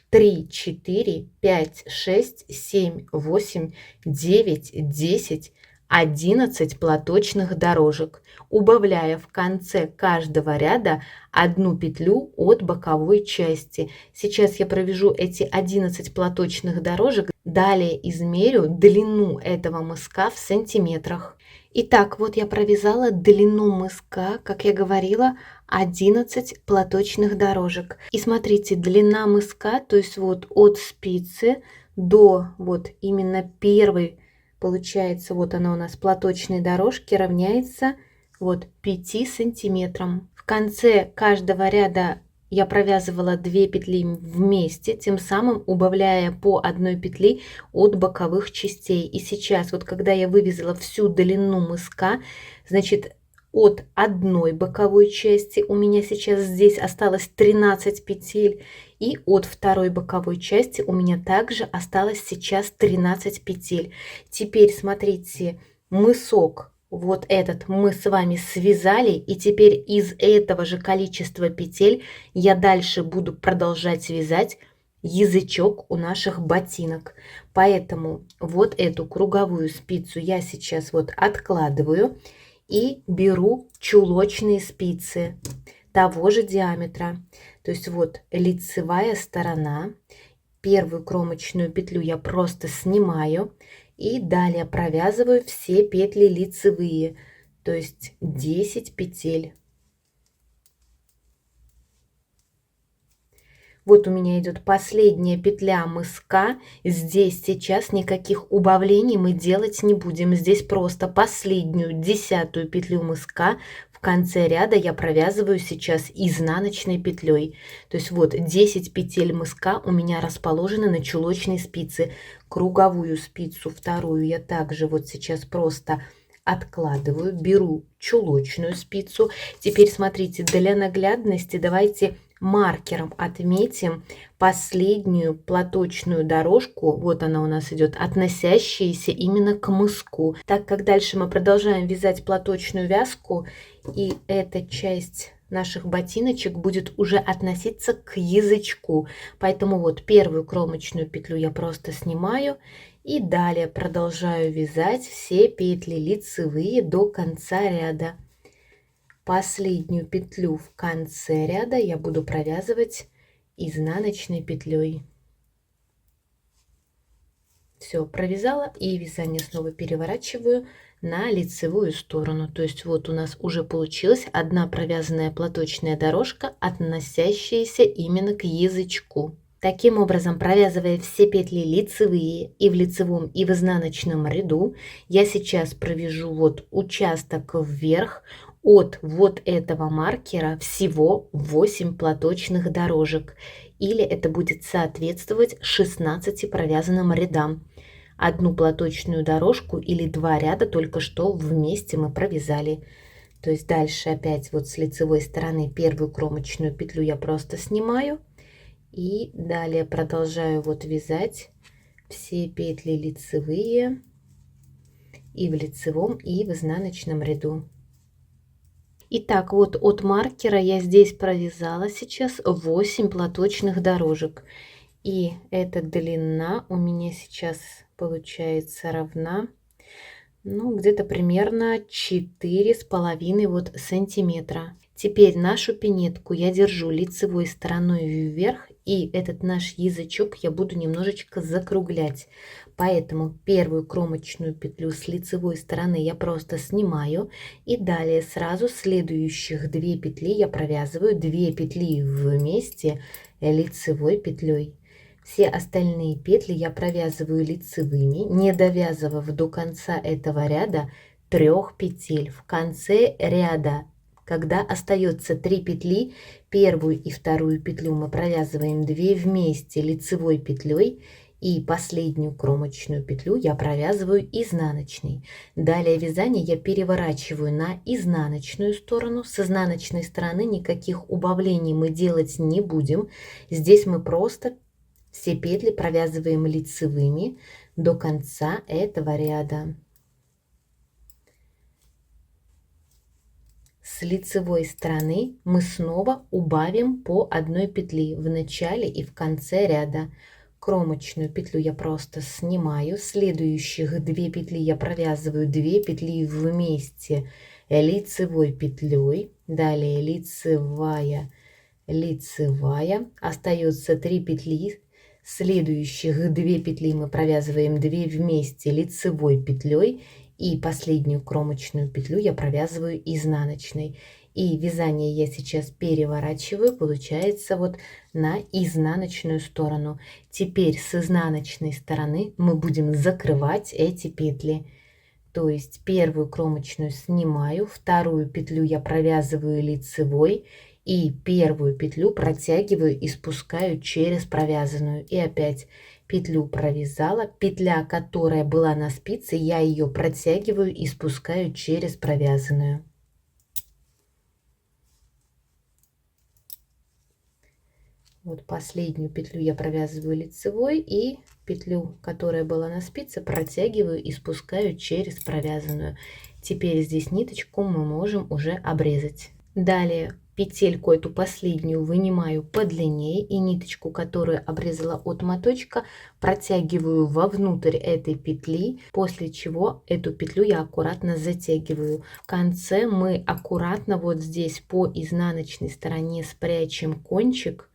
3, 4, 5, 6, 7, 8, 9, 10, 11 платочных дорожек, убавляя в конце каждого ряда одну петлю от боковой части. Сейчас я провяжу эти 11 платочных дорожек, далее измерю длину этого мыска в сантиметрах. Итак, вот я провязала длину мыска, как я говорила, 11 платочных дорожек. И смотрите, длина мыска, то есть вот от спицы до вот именно первой Получается, вот она у нас платочной дорожки равняется вот 5 сантиметрам. В конце каждого ряда я провязывала 2 петли вместе, тем самым убавляя по одной петли от боковых частей. И сейчас, вот когда я вывязала всю длину мыска, значит, от одной боковой части у меня сейчас здесь осталось 13 петель, и от второй боковой части у меня также осталось сейчас 13 петель. Теперь смотрите, мысок вот этот мы с вами связали, и теперь из этого же количества петель я дальше буду продолжать вязать язычок у наших ботинок. Поэтому вот эту круговую спицу я сейчас вот откладываю и беру чулочные спицы того же диаметра. То есть вот лицевая сторона, первую кромочную петлю я просто снимаю и далее провязываю все петли лицевые, то есть 10 петель. Вот у меня идет последняя петля мыска. Здесь сейчас никаких убавлений мы делать не будем. Здесь просто последнюю 10-ю петлю мыска в конце ряда я провязываю сейчас изнаночной петлей. То есть вот 10 петель мыска у меня расположены на чулочной спице. Круговую спицу вторую я также вот сейчас просто откладываю, беру чулочную спицу. Теперь смотрите, для наглядности давайте маркером отметим последнюю платочную дорожку, вот она у нас идет, относящаяся именно к мыску, так как дальше мы продолжаем вязать платочную вязку, и эта часть наших ботиночек будет уже относиться к язычку. Поэтому вот первую кромочную петлю я просто снимаю и далее продолжаю вязать все петли лицевые до конца ряда. Последнюю петлю в конце ряда я буду провязывать изнаночной петлей. Все, провязала, и вязание снова переворачиваю на лицевую сторону. То есть вот у нас уже получилась одна провязанная платочная дорожка, относящаяся именно к язычку. Таким образом, провязывая все петли лицевые и в лицевом, и в изнаночном ряду, я сейчас провяжу вот участок вверх. От вот этого маркера всего 8 платочных дорожек, или это будет соответствовать 16 провязанным рядам. Одну платочную дорожку или 2 ряда только что вместе мы провязали. То есть дальше опять вот с лицевой стороны первую кромочную петлю я просто снимаю. И далее продолжаю вот вязать все петли лицевые и в лицевом, и в изнаночном ряду. Итак, вот от маркера я здесь провязала сейчас 8 платочных дорожек. И эта длина у меня сейчас получается равна, ну, где-то примерно 4,5 вот сантиметра. Теперь нашу пинетку я держу лицевой стороной вверх, и этот наш язычок я буду немножечко закруглять. Поэтому первую кромочную петлю с лицевой стороны я просто снимаю, и далее сразу следующих 2 петли я провязываю 2 петли вместе лицевой петлей. Все остальные петли я провязываю лицевыми, не довязывав до конца этого ряда 3 петель. В конце ряда, когда остается 3 петли, первую и вторую петлю мы провязываем 2 вместе лицевой петлей, и последнюю кромочную петлю я провязываю изнаночной. Далее вязание я переворачиваю на изнаночную сторону. С изнаночной стороны никаких убавлений мы делать не будем. Здесь мы просто все петли провязываем лицевыми до конца этого ряда. С лицевой стороны мы снова убавим по одной петли в начале и в конце ряда. Кромочную петлю я просто снимаю, следующих 2 петли я провязываю 2 петли вместе лицевой петлей, далее лицевая, лицевая, остается 3 петли, следующих 2 петли мы провязываем 2 вместе лицевой петлей, и последнюю кромочную петлю я провязываю изнаночной. И вязание я сейчас переворачиваю, получается вот на изнаночную сторону. Теперь с изнаночной стороны мы будем закрывать эти петли. То есть первую кромочную снимаю, вторую петлю я провязываю лицевой и первую петлю протягиваю и спускаю через провязанную. И опять петлю провязала, петля, которая была на спице, я ее протягиваю и спускаю через провязанную. Вот последнюю петлю я провязываю лицевой и петлю, которая была на спице, протягиваю и спускаю через провязанную. Теперь здесь ниточку мы можем уже обрезать. Далее петельку эту последнюю вынимаю подлиннее и ниточку, которую обрезала от моточка, протягиваю вовнутрь этой петли, после чего эту петлю я аккуратно затягиваю. В конце мы аккуратно вот здесь по изнаночной стороне спрячем кончик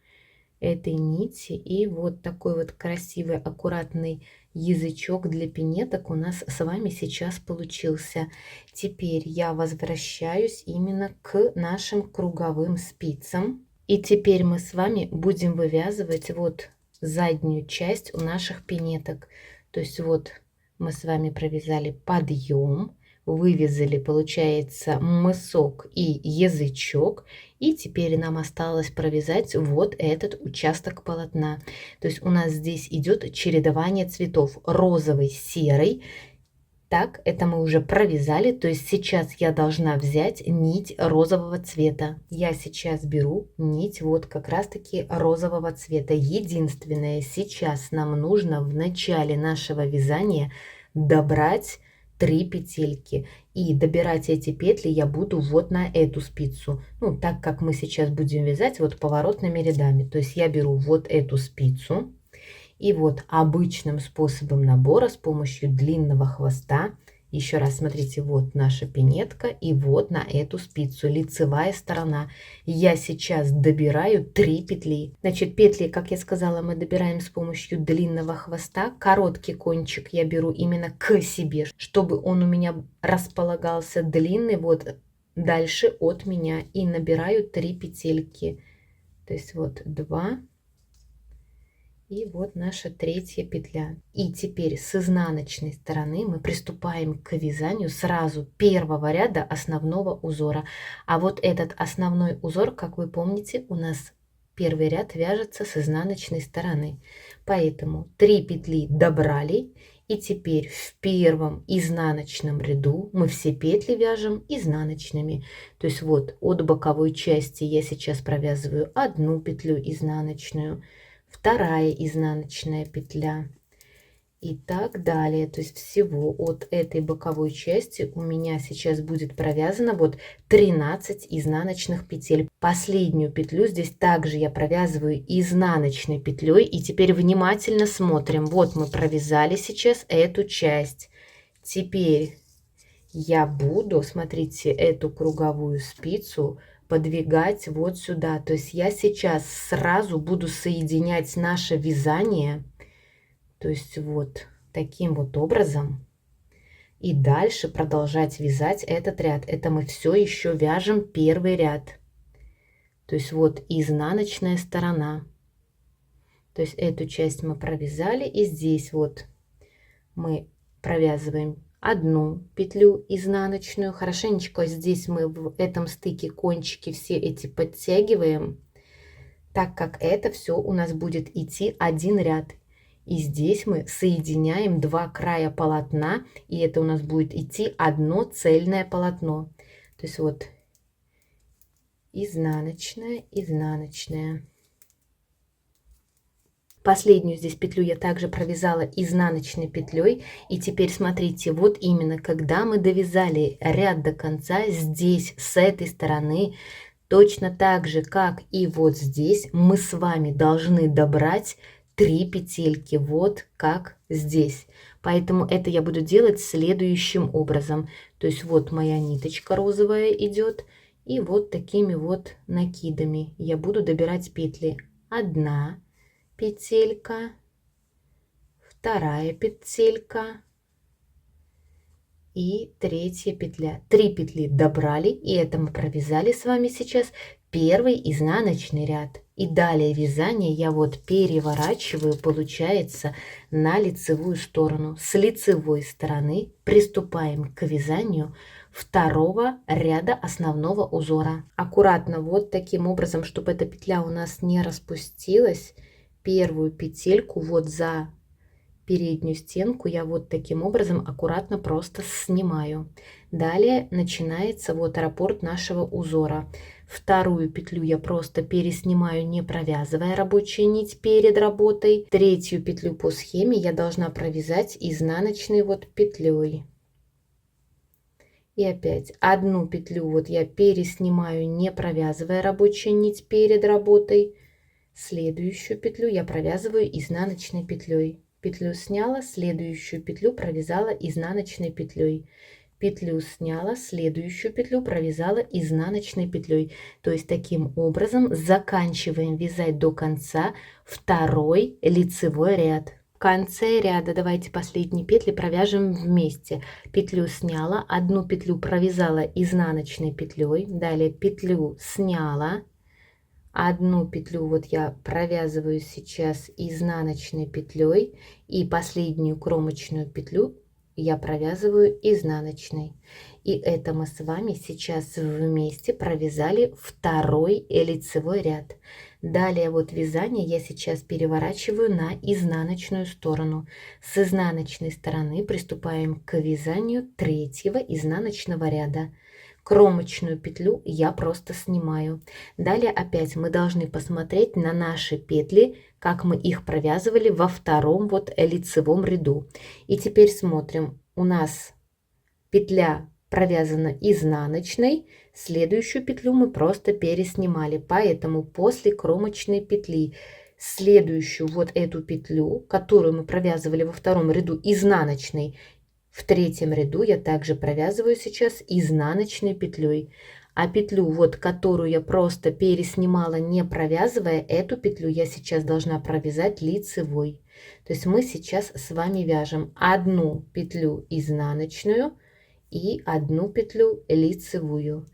этой нити, и вот такой вот красивый аккуратный язычок для пинеток у нас с вами сейчас получился. Теперь я возвращаюсь именно к нашим круговым спицам, и теперь мы с вами будем вывязывать вот заднюю часть у наших пинеток. То есть вот мы с вами провязали подъем, вывязали, получается, мысок и язычок, и теперь нам осталось провязать вот этот участок полотна. То есть у нас здесь идет чередование цветов: розовый, серый. Так, это мы уже провязали, то есть сейчас я должна взять нить розового цвета. Я сейчас беру нить вот как раз таки розового цвета. Единственное, сейчас нам нужно в начале нашего вязания добрать 3 петельки. И добирать эти петли я буду вот на эту спицу. Ну, так как мы сейчас будем вязать вот поворотными рядами. То есть я беру вот эту спицу. И вот обычным способом набора с помощью длинного хвоста, еще раз смотрите, вот наша пинетка, и вот на эту спицу лицевая сторона. Я сейчас добираю 3 петли. Значит, петли, как я сказала, мы добираем с помощью длинного хвоста. Короткий кончик я беру именно к себе, чтобы он у меня располагался длинный вот дальше от меня. И набираю 3 петельки. То есть вот 2. И вот наша третья петля. И теперь с изнаночной стороны мы приступаем к вязанию сразу первого ряда основного узора. А вот этот основной узор, как вы помните, у нас первый ряд вяжется с изнаночной стороны. Поэтому 3 петли добрали. И теперь в первом изнаночном ряду мы все петли вяжем изнаночными. То есть вот от боковой части я сейчас провязываю 1 петлю изнаночную, вторая изнаночная петля и так далее. То есть всего от этой боковой части у меня сейчас будет провязано вот 13 изнаночных петель. Последнюю петлю здесь также я провязываю изнаночной петлей. И теперь внимательно смотрим. Вот мы провязали сейчас эту часть. Теперь я буду, смотрите, эту круговую спицу подвигать вот сюда. То есть я сейчас сразу буду соединять наше вязание, то есть вот таким вот образом. И дальше продолжать вязать этот ряд. Это мы все еще вяжем первый ряд. То есть вот изнаночная сторона. То есть эту часть мы провязали. И здесь вот мы провязываем 1 петлю изнаночную. Хорошенечко здесь мы в этом стыке кончики все эти подтягиваем, так как это все у нас будет идти один ряд. И здесь мы соединяем 2 края полотна, и это у нас будет идти одно цельное полотно. То есть вот изнаночная, изнаночная. Последнюю здесь петлю я также провязала изнаночной петлей. И теперь смотрите, вот именно когда мы довязали ряд до конца, здесь с этой стороны, точно так же, как и вот здесь, мы с вами должны добрать 3 петельки, вот как здесь. Поэтому это я буду делать следующим образом. То есть вот моя ниточка розовая идет, и вот такими вот накидами я буду добирать петли. 1 петелька, 2 петелька, и третья петля. 3 петли добрали, и это мы провязали с вами сейчас первый изнаночный ряд. И далее вязание я вот переворачиваю, получается, на лицевую сторону. С лицевой стороны приступаем к вязанию второго ряда основного узора. Аккуратно вот таким образом, чтобы эта петля у нас не распустилась, первую петельку вот за переднюю стенку я вот таким образом аккуратно просто снимаю. Далее начинается вот раппорт нашего узора. Вторую петлю я просто переснимаю, не провязывая рабочую нить перед работой. Третью петлю по схеме я должна провязать изнаночной вот петлей. И опять одну петлю вот я переснимаю, не провязывая рабочую нить перед работой. Следующую петлю я провязываю изнаночной петлей. Петлю сняла, следующую петлю провязала изнаночной петлей. Петлю сняла, следующую петлю провязала изнаночной петлей. То есть таким образом заканчиваем вязать до конца второй лицевой ряд. В конце ряда давайте последние петли провяжем вместе. Петлю сняла, одну петлю провязала изнаночной петлей, далее петлю сняла, одну петлю вот я провязываю сейчас изнаночной петлей, и последнюю кромочную петлю я провязываю изнаночной. И это мы с вами сейчас вместе провязали второй лицевой ряд. Далее вот вязание я сейчас переворачиваю на изнаночную сторону. С изнаночной стороны приступаем к вязанию третьего изнаночного ряда. Кромочную петлю я просто снимаю. Далее опять мы должны посмотреть на наши петли, как мы их провязывали во втором вот лицевом ряду. И теперь смотрим, у нас петля провязана изнаночной, следующую петлю мы просто переснимали, поэтому после кромочной петли следующую вот эту петлю, которую мы провязывали во втором ряду изнаночной, в третьем ряду я также провязываю сейчас изнаночной петлей. А петлю, вот которую я просто переснимала, не провязывая, эту петлю я сейчас должна провязать лицевой. То есть мы сейчас с вами вяжем одну петлю изнаночную и одну петлю лицевую.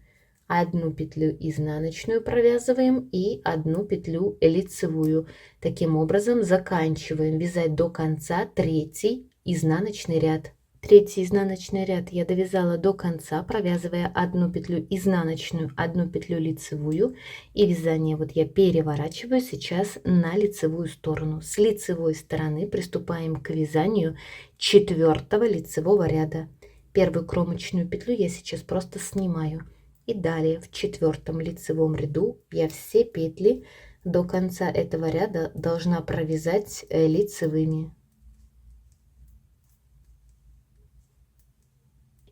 Одну петлю изнаночную провязываем и одну петлю лицевую. Таким образом заканчиваем вязать до конца третий изнаночный ряд. Третий изнаночный ряд я довязала до конца, провязывая одну петлю изнаночную, одну петлю лицевую, и вязание вот я переворачиваю сейчас на лицевую сторону. С лицевой стороны приступаем к вязанию четвертого лицевого ряда. Первую кромочную петлю я сейчас просто снимаю. И далее в четвертом лицевом ряду я все петли до конца этого ряда должна провязать лицевыми.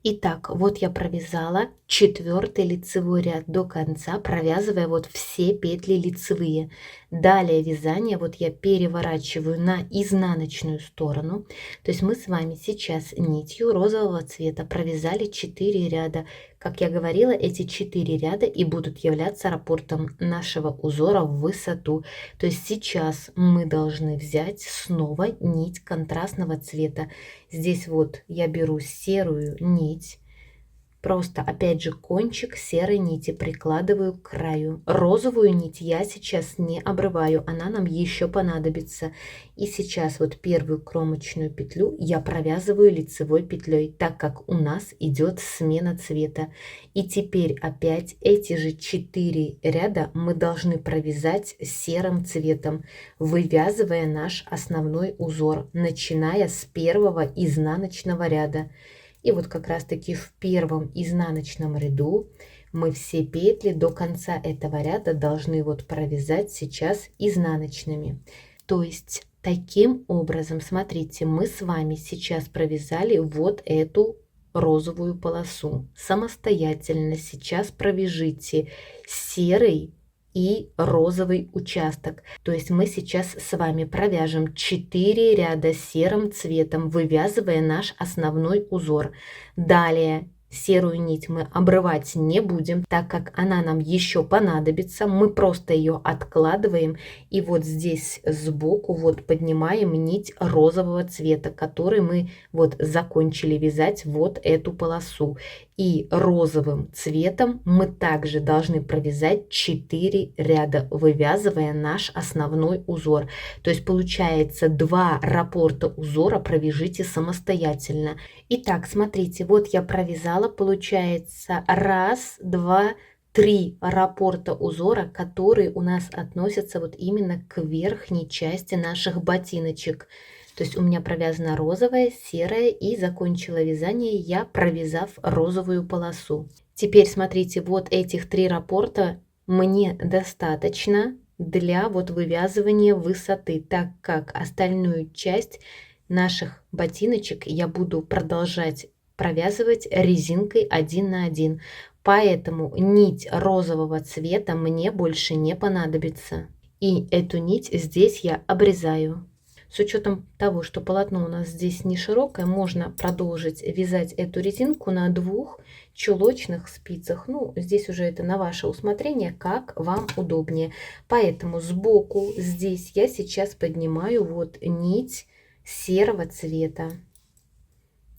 Итак, вот я провязала четвертый лицевой ряд до конца, провязывая вот все петли лицевые. Далее вязание вот я переворачиваю на изнаночную сторону. То есть мы с вами сейчас нитью розового цвета провязали 4 ряда. Как я говорила, эти 4 ряда и будут являться раппортом нашего узора в высоту. То есть сейчас мы должны взять снова нить контрастного цвета. Здесь вот я беру серую нить, просто опять же кончик серой нити прикладываю к краю. Розовую нить я сейчас не обрываю, она нам еще понадобится. И сейчас вот первую кромочную петлю я провязываю лицевой петлей, так как у нас идет смена цвета. И теперь опять эти же 4 ряда мы должны провязать серым цветом, вывязывая наш основной узор, начиная с первого изнаночного ряда. И вот как раз таки в первом изнаночном ряду мы все петли до конца этого ряда должны вот провязать сейчас изнаночными. То есть таким образом, смотрите, мы с вами сейчас провязали вот эту розовую полосу. Самостоятельно сейчас провяжите серый и розовый участок. То есть мы сейчас с вами провяжем 4 ряда серым цветом, вывязывая наш основной узор. Далее Серую нить мы обрывать не будем, так как она нам еще понадобится. Мы просто ее откладываем и вот здесь сбоку вот поднимаем нить розового цвета, который мы вот закончили вязать вот эту полосу. И розовым цветом мы также должны провязать 4 ряда, вывязывая наш основной узор. То есть получается 2 раппорта узора провяжите самостоятельно. Итак, смотрите, вот я провязала, получается 1, 2, 3 раппорта узора, которые у нас относятся вот именно к верхней части наших ботиночек. То есть у меня провязана розовая, серая, и закончила вязание я, провязав розовую полосу. Теперь смотрите, вот этих 3 раппорта мне достаточно для вот вывязывания высоты, так как остальную часть наших ботиночек я буду продолжать провязывать резинкой 1 на 1. Поэтому нить розового цвета мне больше не понадобится. И эту нить здесь я обрезаю. С учетом того, что полотно у нас здесь не широкое, можно продолжить вязать эту резинку на 2 чулочных спицах. Ну, здесь уже это на ваше усмотрение, как вам удобнее. Поэтому сбоку здесь я сейчас поднимаю вот нить серого цвета.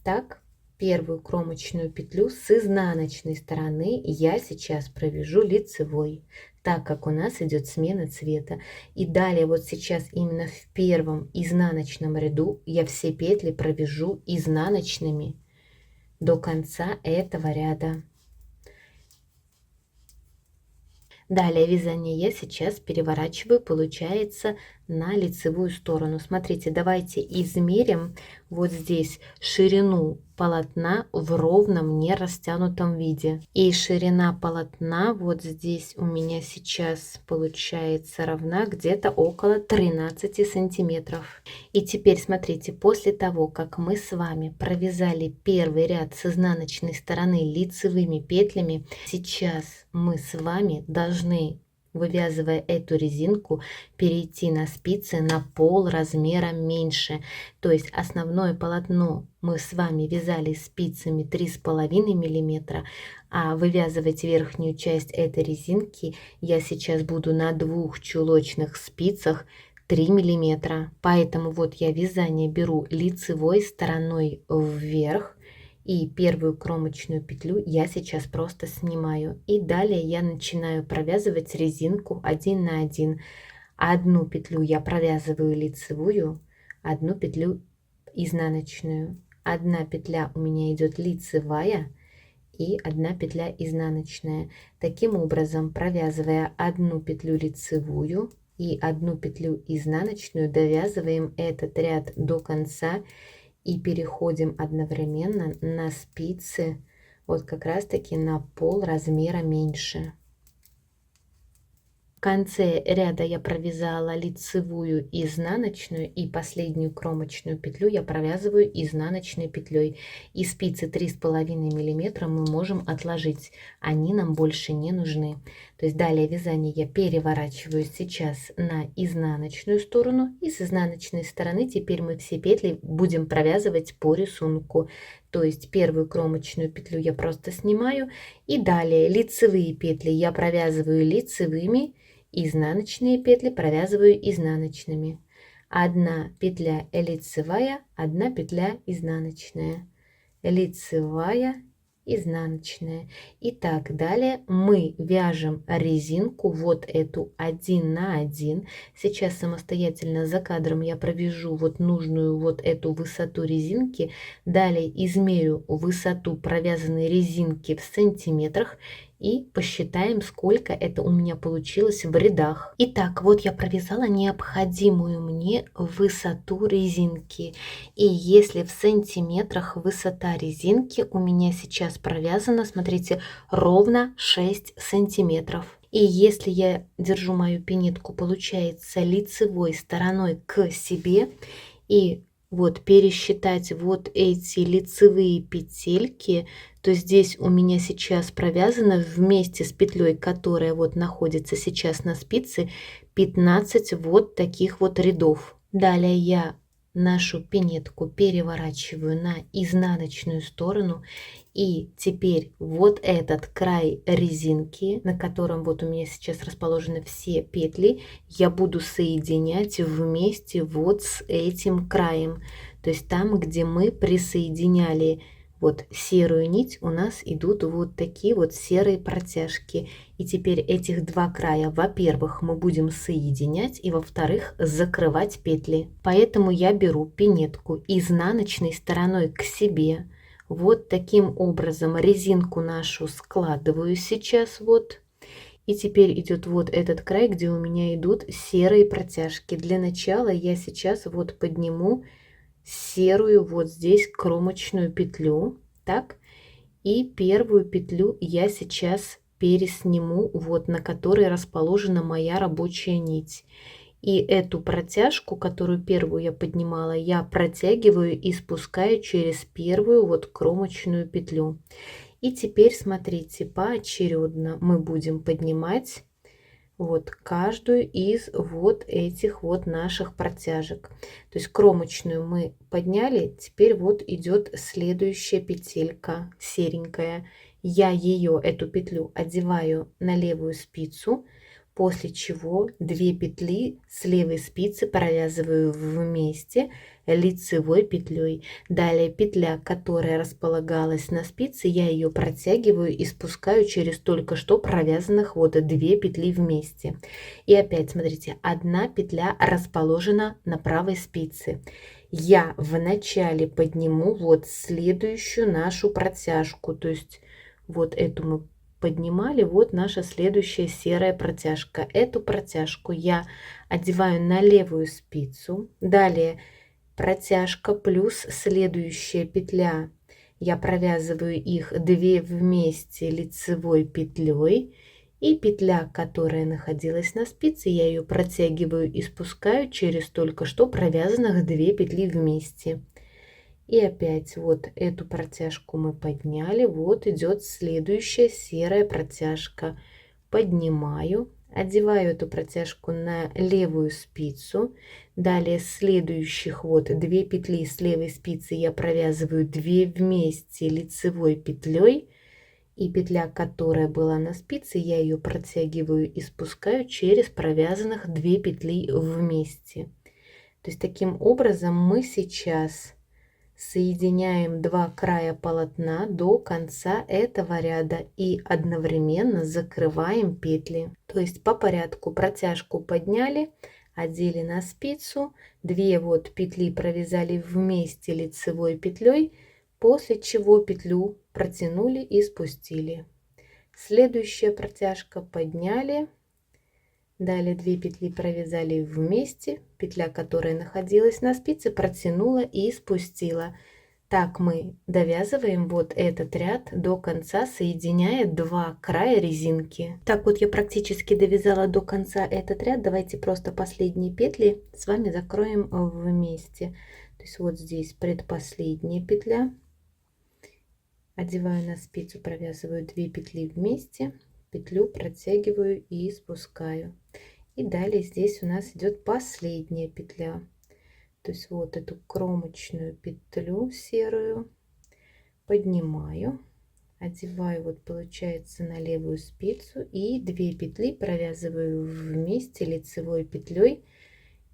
Так, первую кромочную петлю с изнаночной стороны я сейчас провяжу лицевой, так как у нас идет смена цвета. И далее вот сейчас именно в первом изнаночном ряду я все петли провяжу изнаночными до конца этого ряда. Далее вязание я сейчас переворачиваю, получается, на лицевую сторону. Смотрите, давайте измерим вот здесь ширину полотна в ровном не растянутом виде. И ширина полотна вот здесь у меня сейчас получается равна где-то около 13 сантиметров. И теперь смотрите, после того, как мы с вами провязали первый ряд с изнаночной стороны лицевыми петлями, сейчас мы с вами должны, вывязывая эту резинку, перейти на спицы на пол размера меньше. То есть основное полотно мы с вами вязали спицами 3,5 мм, а вывязывать верхнюю часть этой резинки я сейчас буду на 2 чулочных спицах 3 мм. Поэтому вот я вязание беру лицевой стороной вверх. И первую кромочную петлю я сейчас просто снимаю. И далее я начинаю провязывать резинку 1 на 1. Одну петлю я провязываю лицевую, одну петлю изнаночную. Одна петля у меня идет лицевая и одна петля изнаночная. Таким образом, провязывая одну петлю лицевую и одну петлю изнаночную, довязываем этот ряд до конца. И переходим одновременно на спицы вот как раз таки на пол размера меньше. В конце ряда я провязала лицевую и изнаночную, и последнюю кромочную петлю я провязываю изнаночной петлей. И спицы 3,5 мм мы можем отложить, они нам больше не нужны. То есть далее вязание я переворачиваю сейчас на изнаночную сторону, и с изнаночной стороны теперь мы все петли будем провязывать по рисунку. То есть первую кромочную петлю я просто снимаю, и далее лицевые петли я провязываю лицевыми, изнаночные петли провязываю изнаночными. Одна петля лицевая, одна петля изнаночная, лицевая, изнаночная. И так далее мы вяжем резинку вот эту 1 на 1. Сейчас самостоятельно за кадром я провяжу вот нужную вот эту высоту резинки. Далее измерю высоту провязанной резинки в сантиметрах и посчитаем, сколько это у меня получилось в рядах. Итак, вот я провязала необходимую мне высоту резинки. И если в сантиметрах высота резинки у меня сейчас провязана, смотрите, ровно 6 сантиметров. И если я держу мою пинетку, получается, лицевой стороной к себе, и вот пересчитать вот эти лицевые петельки, то здесь у меня сейчас провязано вместе с петлей, которая вот находится сейчас на спице, 15 вот таких вот рядов. Далее я нашу пинетку переворачиваю на изнаночную сторону. И теперь вот этот край резинки, на котором вот у меня сейчас расположены все петли, я буду соединять вместе вот с этим краем. То есть там, где мы присоединяли вот серую нить, у нас идут вот такие вот серые протяжки. И теперь этих два края, во-первых, мы будем соединять, и во-вторых, закрывать петли. Поэтому я беру пинетку изнаночной стороной к себе. Вот таким образом резинку нашу складываю сейчас вот. И теперь идет вот этот край, где у меня идут серые протяжки. Для начала я сейчас вот подниму серую вот здесь кромочную петлю, так, и первую петлю я сейчас пересниму, вот на которой расположена моя рабочая нить. И эту протяжку, которую первую я поднимала, я протягиваю и спускаю через первую вот кромочную петлю. И теперь смотрите, поочередно мы будем поднимать вот каждую из вот этих вот наших протяжек. То есть кромочную мы подняли, теперь вот идет следующая петелька серенькая. Я ее, эту петлю, одеваю на левую спицу, после чего 2 петли с левой спицы провязываю вместе лицевой петлей. Далее петля, которая располагалась на спице, я ее протягиваю и спускаю через только что провязанных вот 2 петли вместе. И опять смотрите, 1 петля расположена на правой спице. Я вначале подниму вот следующую нашу протяжку, то есть вот эту мы поднимали, вот наша следующая серая протяжка. Эту протяжку я одеваю на левую спицу. Далее протяжка плюс следующая петля. Я провязываю их 2 вместе лицевой петлей. И петля, которая находилась на спице, я ее протягиваю и спускаю через только что провязанных 2 петли вместе. И опять вот эту протяжку мы подняли, вот идет следующая серая протяжка. Поднимаю, одеваю эту протяжку на левую спицу. Далее следующих вот 2 петли с левой спицы я провязываю 2 вместе лицевой петлей. И петля, которая была на спице, я ее протягиваю и спускаю через провязанных 2 петли вместе. То есть таким образом мы сейчас соединяем 2 края полотна до конца этого ряда и одновременно закрываем петли. То есть по порядку протяжку подняли, одели на спицу, 2 вот петли провязали вместе лицевой петлей, после чего петлю протянули и спустили. Следующая протяжка подняли. Далее 2 петли провязали вместе, петля, которая находилась на спице, протянула и спустила. Так мы довязываем вот этот ряд до конца, соединяя 2 края резинки. Так вот я практически довязала до конца этот ряд. Давайте просто последние петли с вами закроем вместе. То есть вот здесь предпоследняя петля. Одеваю на спицу, провязываю 2 петли вместе, петлю протягиваю и спускаю. И далее здесь у нас идет последняя петля. То есть вот эту кромочную петлю серую поднимаю, одеваю, вот получается, на левую спицу и 2 петли провязываю вместе лицевой петлей,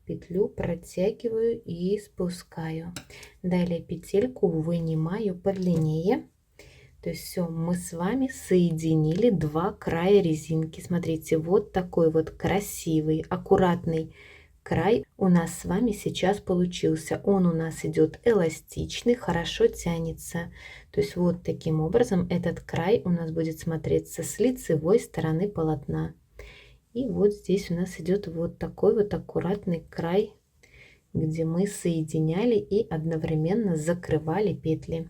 петлю протягиваю и спускаю. Далее петельку вынимаю подлиннее. То есть все, мы с вами соединили 2 края резинки. Смотрите, вот такой вот красивый, аккуратный край у нас с вами сейчас получился. Он у нас идет эластичный, хорошо тянется. То есть вот таким образом этот край у нас будет смотреться с лицевой стороны полотна. И вот здесь у нас идет вот такой вот аккуратный край, где мы соединяли и одновременно закрывали петли.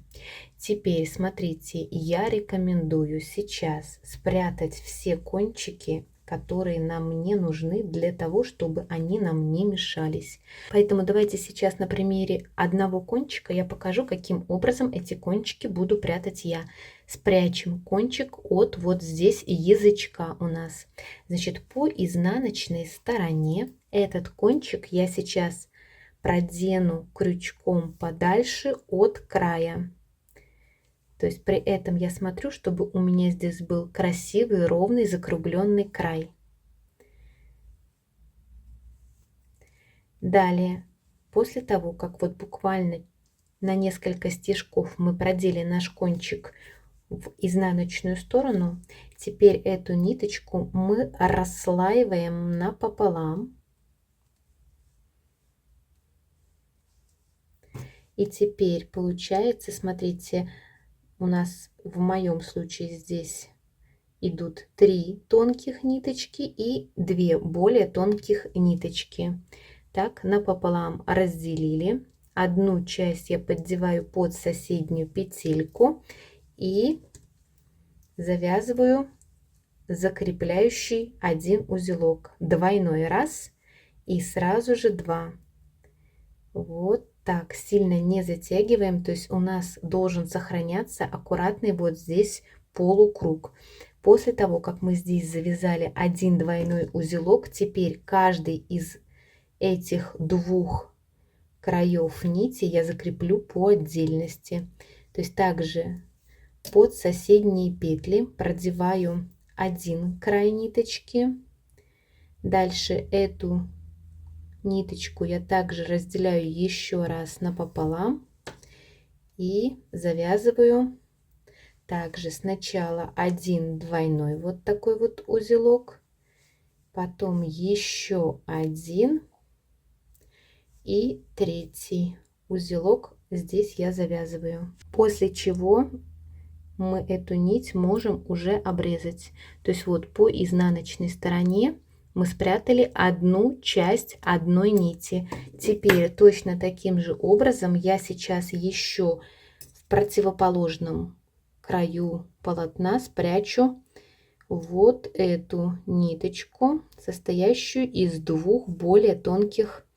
Теперь смотрите, я рекомендую сейчас спрятать все кончики, которые нам не нужны для того, чтобы они нам не мешались. Поэтому давайте сейчас на примере одного кончика я покажу, каким образом эти кончики буду прятать я. Спрячем кончик от вот здесь язычка у нас. Значит, по изнаночной стороне этот кончик я сейчас продену крючком подальше от края. То есть при этом я смотрю, чтобы у меня здесь был красивый, ровный, закругленный край. Далее, после того, как вот буквально на несколько стежков мы продели наш кончик в изнаночную сторону, теперь эту ниточку мы расслаиваем напополам. И теперь получается, смотрите, у нас в моем случае здесь идут 3 тонких ниточки и 2 более тонких ниточки. Так, напополам разделили. Одну часть я поддеваю под соседнюю петельку и завязываю закрепляющий один узелок, двойной раз и сразу же 2. Вот так, сильно не затягиваем, то есть у нас должен сохраняться аккуратный вот здесь полукруг. После того, как мы здесь завязали один двойной узелок, теперь каждый из этих 2 краев нити я закреплю по отдельности. То есть также под соседние петли продеваю один край ниточки. Дальше эту ниточку я также разделяю еще раз напополам и завязываю также сначала один двойной вот такой вот узелок, потом еще один и третий узелок здесь я завязываю, после чего мы эту нить можем уже обрезать. То есть вот по изнаночной стороне мы спрятали одну часть одной нити. Теперь точно таким же образом я сейчас еще в противоположном краю полотна спрячу вот эту ниточку, состоящую из 2 более тонких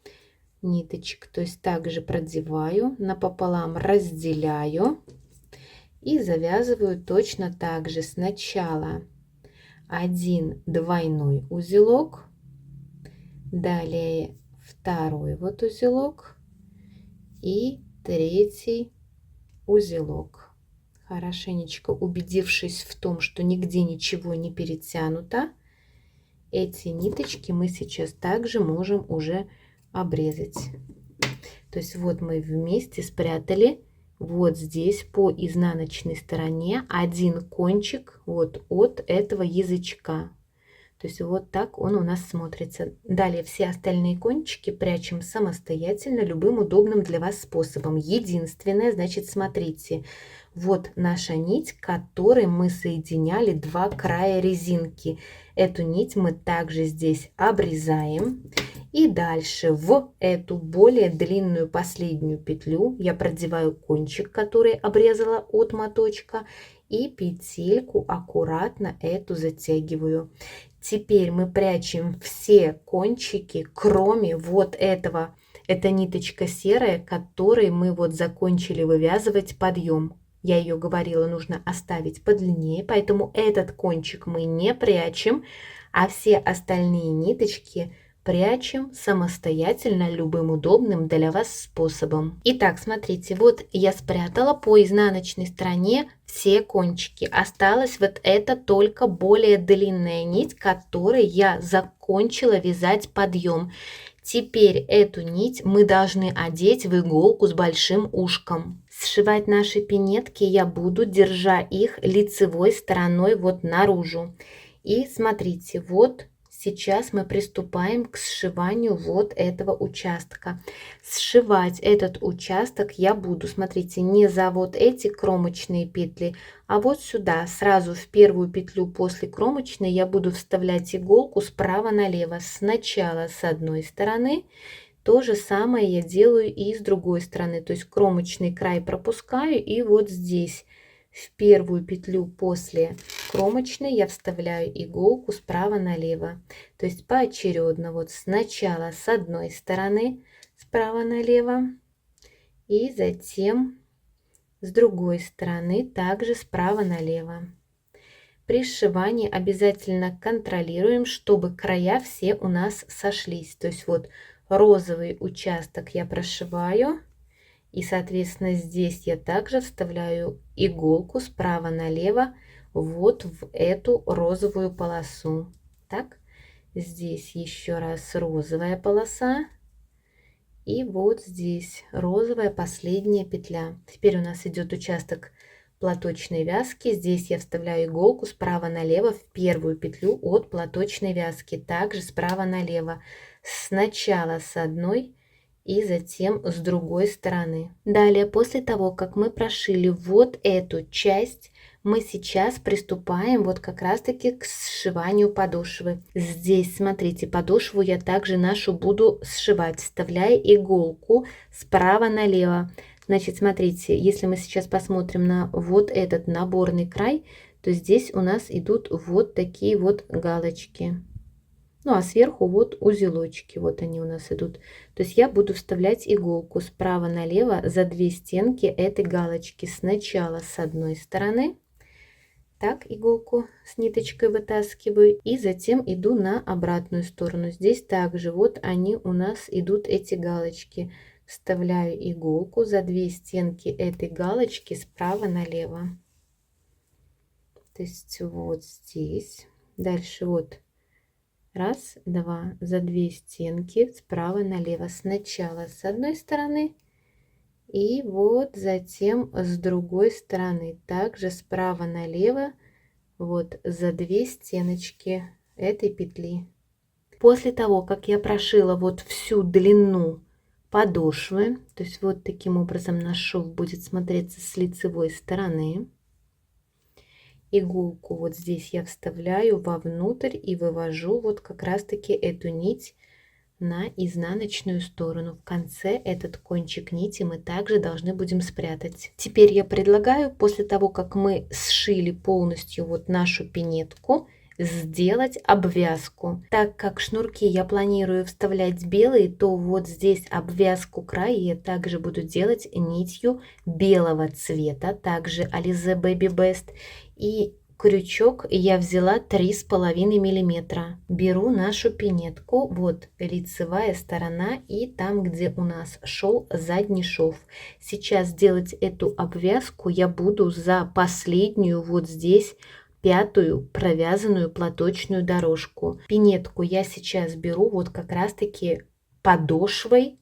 ниточек. То есть также продеваю, напополам разделяю и завязываю точно так же. Сначала один двойной узелок, далее второй вот узелок и третий узелок. Хорошенечко убедившись в том, что нигде ничего не перетянуто, эти ниточки мы сейчас также можем уже обрезать. То есть вот мы вместе спрятали вот здесь по изнаночной стороне один кончик вот от этого язычка. То есть вот так он у нас смотрится. Далее все остальные кончики прячем самостоятельно любым удобным для вас способом. Единственное, значит, смотрите, вот наша нить, которой мы соединяли 2 края резинки. Эту нить мы также здесь обрезаем. И дальше в эту более длинную последнюю петлю я продеваю кончик, который обрезала от моточка, и петельку аккуратно эту затягиваю. Теперь мы прячем все кончики, кроме вот этого. Это ниточка серая, которой мы вот закончили вывязывать подъем. Я ее говорила, нужно оставить подлиннее, поэтому этот кончик мы не прячем, а все остальные ниточки прячем самостоятельно любым удобным для вас способом. Итак, смотрите, вот я спрятала по изнаночной стороне все кончики. Осталась вот эта только более длинная нить, которой я закончила вязать подъем. Теперь эту нить мы должны одеть в иголку с большим ушком. Сшивать наши пинетки я буду, держа их лицевой стороной вот наружу. И смотрите, вот сейчас мы приступаем к сшиванию вот этого участка. Сшивать этот участок я буду, смотрите, не за вот эти кромочные петли, а вот сюда, сразу в первую петлю после кромочной я буду вставлять иголку справа налево. Сначала с одной стороны, то же самое я делаю и с другой стороны, то есть кромочный край пропускаю, и вот здесь в первую петлю после кромочной я вставляю иголку справа налево, то есть поочередно, вот сначала с одной стороны справа налево и затем с другой стороны также справа налево. При сшивании обязательно контролируем, чтобы края все у нас сошлись. То есть вот розовый участок я прошиваю. И, соответственно, здесь я также вставляю иголку справа налево вот в эту розовую полосу. Так, здесь еще раз розовая полоса. И вот здесь розовая последняя петля. Теперь у нас идет участок платочной вязки. Здесь я вставляю иголку справа налево в первую петлю от платочной вязки. Также справа налево. Сначала с одной и затем с другой стороны. Далее, после того, как мы прошили вот эту часть, мы сейчас приступаем вот как раз таки к сшиванию подошвы. Здесь, смотрите, подошву я также нашу буду сшивать, вставляя иголку справа налево. Значит, смотрите, если мы сейчас посмотрим на вот этот наборный край, то здесь у нас идут вот такие вот галочки. Ну а сверху вот узелочки, вот они у нас идут. То есть я буду вставлять иголку справа налево за 2 стенки этой галочки. Сначала с одной стороны, так иголку с ниточкой вытаскиваю, и затем иду на обратную сторону. Здесь также вот они у нас идут, эти галочки. Вставляю иголку за 2 стенки этой галочки справа налево. То есть вот здесь. Дальше вот. Раз, два, за 2 стенки справа налево. Сначала с одной стороны и вот затем с другой стороны. Также справа налево вот за 2 стеночки этой петли. После того, как я прошила вот всю длину подошвы, то есть вот таким образом наш шов будет смотреться с лицевой стороны. Иголку вот здесь я вставляю вовнутрь и вывожу вот как раз таки эту нить на изнаночную сторону. В конце этот кончик нити мы также должны будем спрятать. Теперь я предлагаю, после того, как мы сшили полностью вот нашу пинетку, сделать обвязку. Так как шнурки я планирую вставлять белые, то вот здесь обвязку края я также буду делать нитью белого цвета, также Alize Baby Best. И крючок я взяла 3,5 миллиметра. Беру нашу пинетку, вот лицевая сторона и там, где у нас шел задний шов. Сейчас делать эту обвязку я буду за последнюю вот здесь 5-ю провязанную платочную дорожку. Пинетку я сейчас беру вот как раз таки подошвой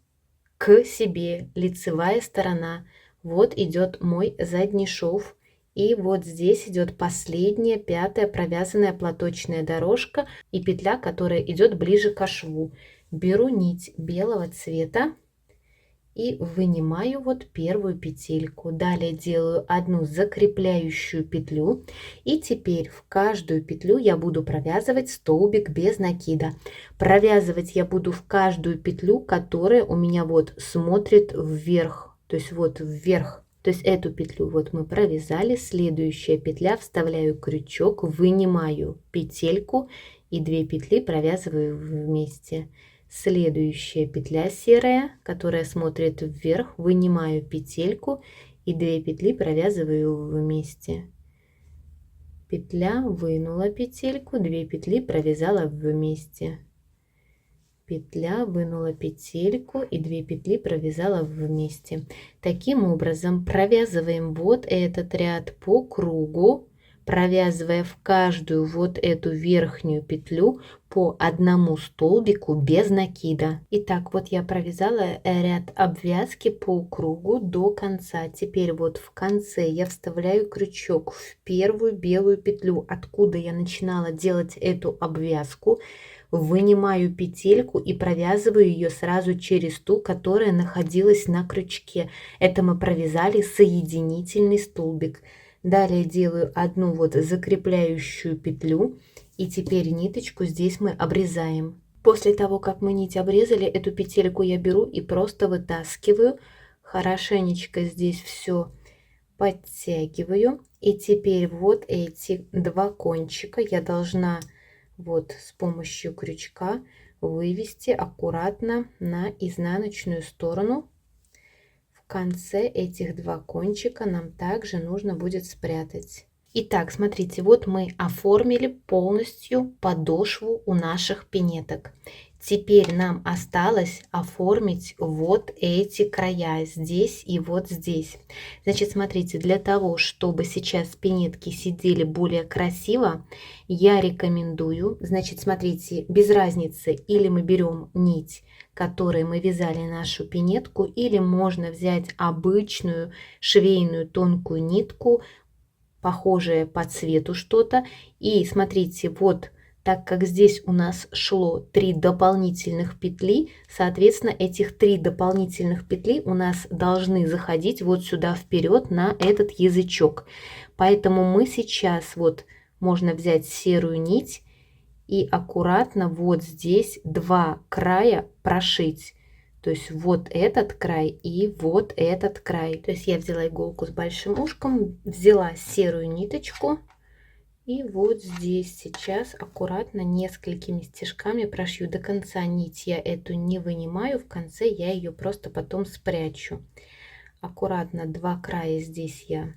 к себе, лицевая сторона. Вот идет мой задний шов. И вот здесь идет последняя 5-я провязанная платочная дорожка и петля, которая идет ближе к шву. Беру нить белого цвета и вынимаю вот первую петельку. Далее делаю одну закрепляющую петлю. И теперь в каждую петлю я буду провязывать столбик без накида. Провязывать я буду в каждую петлю, которая у меня вот смотрит вверх. То есть вот вверх. То есть эту петлю вот мы провязали, следующая петля, вставляю крючок, вынимаю петельку и 2 петли провязываю вместе. Следующая петля серая, которая смотрит вверх, вынимаю петельку и 2 петли провязываю вместе. Петля, вынула петельку, 2 петли провязала вместе. Петля, вынула петельку и 2 петли провязала вместе. Таким образом провязываем вот этот ряд по кругу, провязывая в каждую вот эту верхнюю петлю по одному столбику без накида. Итак, вот я провязала ряд обвязки по кругу до конца. Теперь вот в конце я вставляю крючок в первую белую петлю, откуда я начинала делать эту обвязку. Вынимаю петельку и провязываю ее сразу через ту, которая находилась на крючке. Это мы провязали соединительный столбик. Далее делаю одну вот закрепляющую петлю, и теперь ниточку здесь мы обрезаем. После того, как мы нить обрезали, эту петельку я беру и просто вытаскиваю. Хорошенечко здесь все подтягиваю. И теперь вот эти 2 кончика я должна вот с помощью крючка вывести аккуратно на изнаночную сторону. В конце этих 2 кончика нам также нужно будет спрятать. Итак, смотрите, вот мы оформили полностью подошву у наших пинеток. Теперь нам осталось оформить вот эти края, здесь и вот здесь. Значит, смотрите, для того, чтобы сейчас пинетки сидели более красиво, я рекомендую, значит, смотрите, без разницы, или мы берем нить, которой мы вязали нашу пинетку, или можно взять обычную швейную тонкую нитку, похожее по цвету что-то. И смотрите, вот так как здесь у нас шло 3 дополнительных петли, соответственно, этих 3 дополнительных петли у нас должны заходить вот сюда вперед на этот язычок. Поэтому мы сейчас вот можно взять серую нить и аккуратно вот здесь 2 края прошить. То есть вот этот край и вот этот край. То есть я взяла иголку с большим ушком, взяла серую ниточку. И вот здесь сейчас аккуратно несколькими стежками прошью до конца. Нить я эту не вынимаю, в конце я ее просто потом спрячу. Аккуратно 2 края здесь я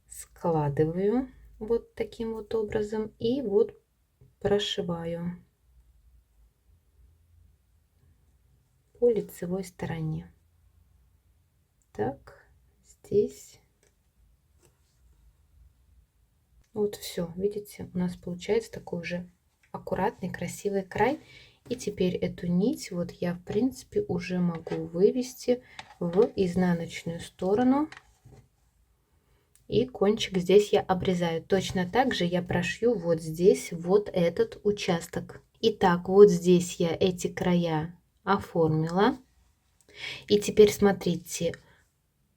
складываю вот таким вот образом и вот прошиваю по лицевой стороне. Так, здесь. Вот все, видите, у нас получается такой уже аккуратный, красивый край. И теперь эту нить вот я, в принципе, уже могу вывести в изнаночную сторону. И кончик здесь я обрезаю. Точно так же я прошью вот здесь вот этот участок. Итак, вот здесь я эти края оформила. И теперь смотрите,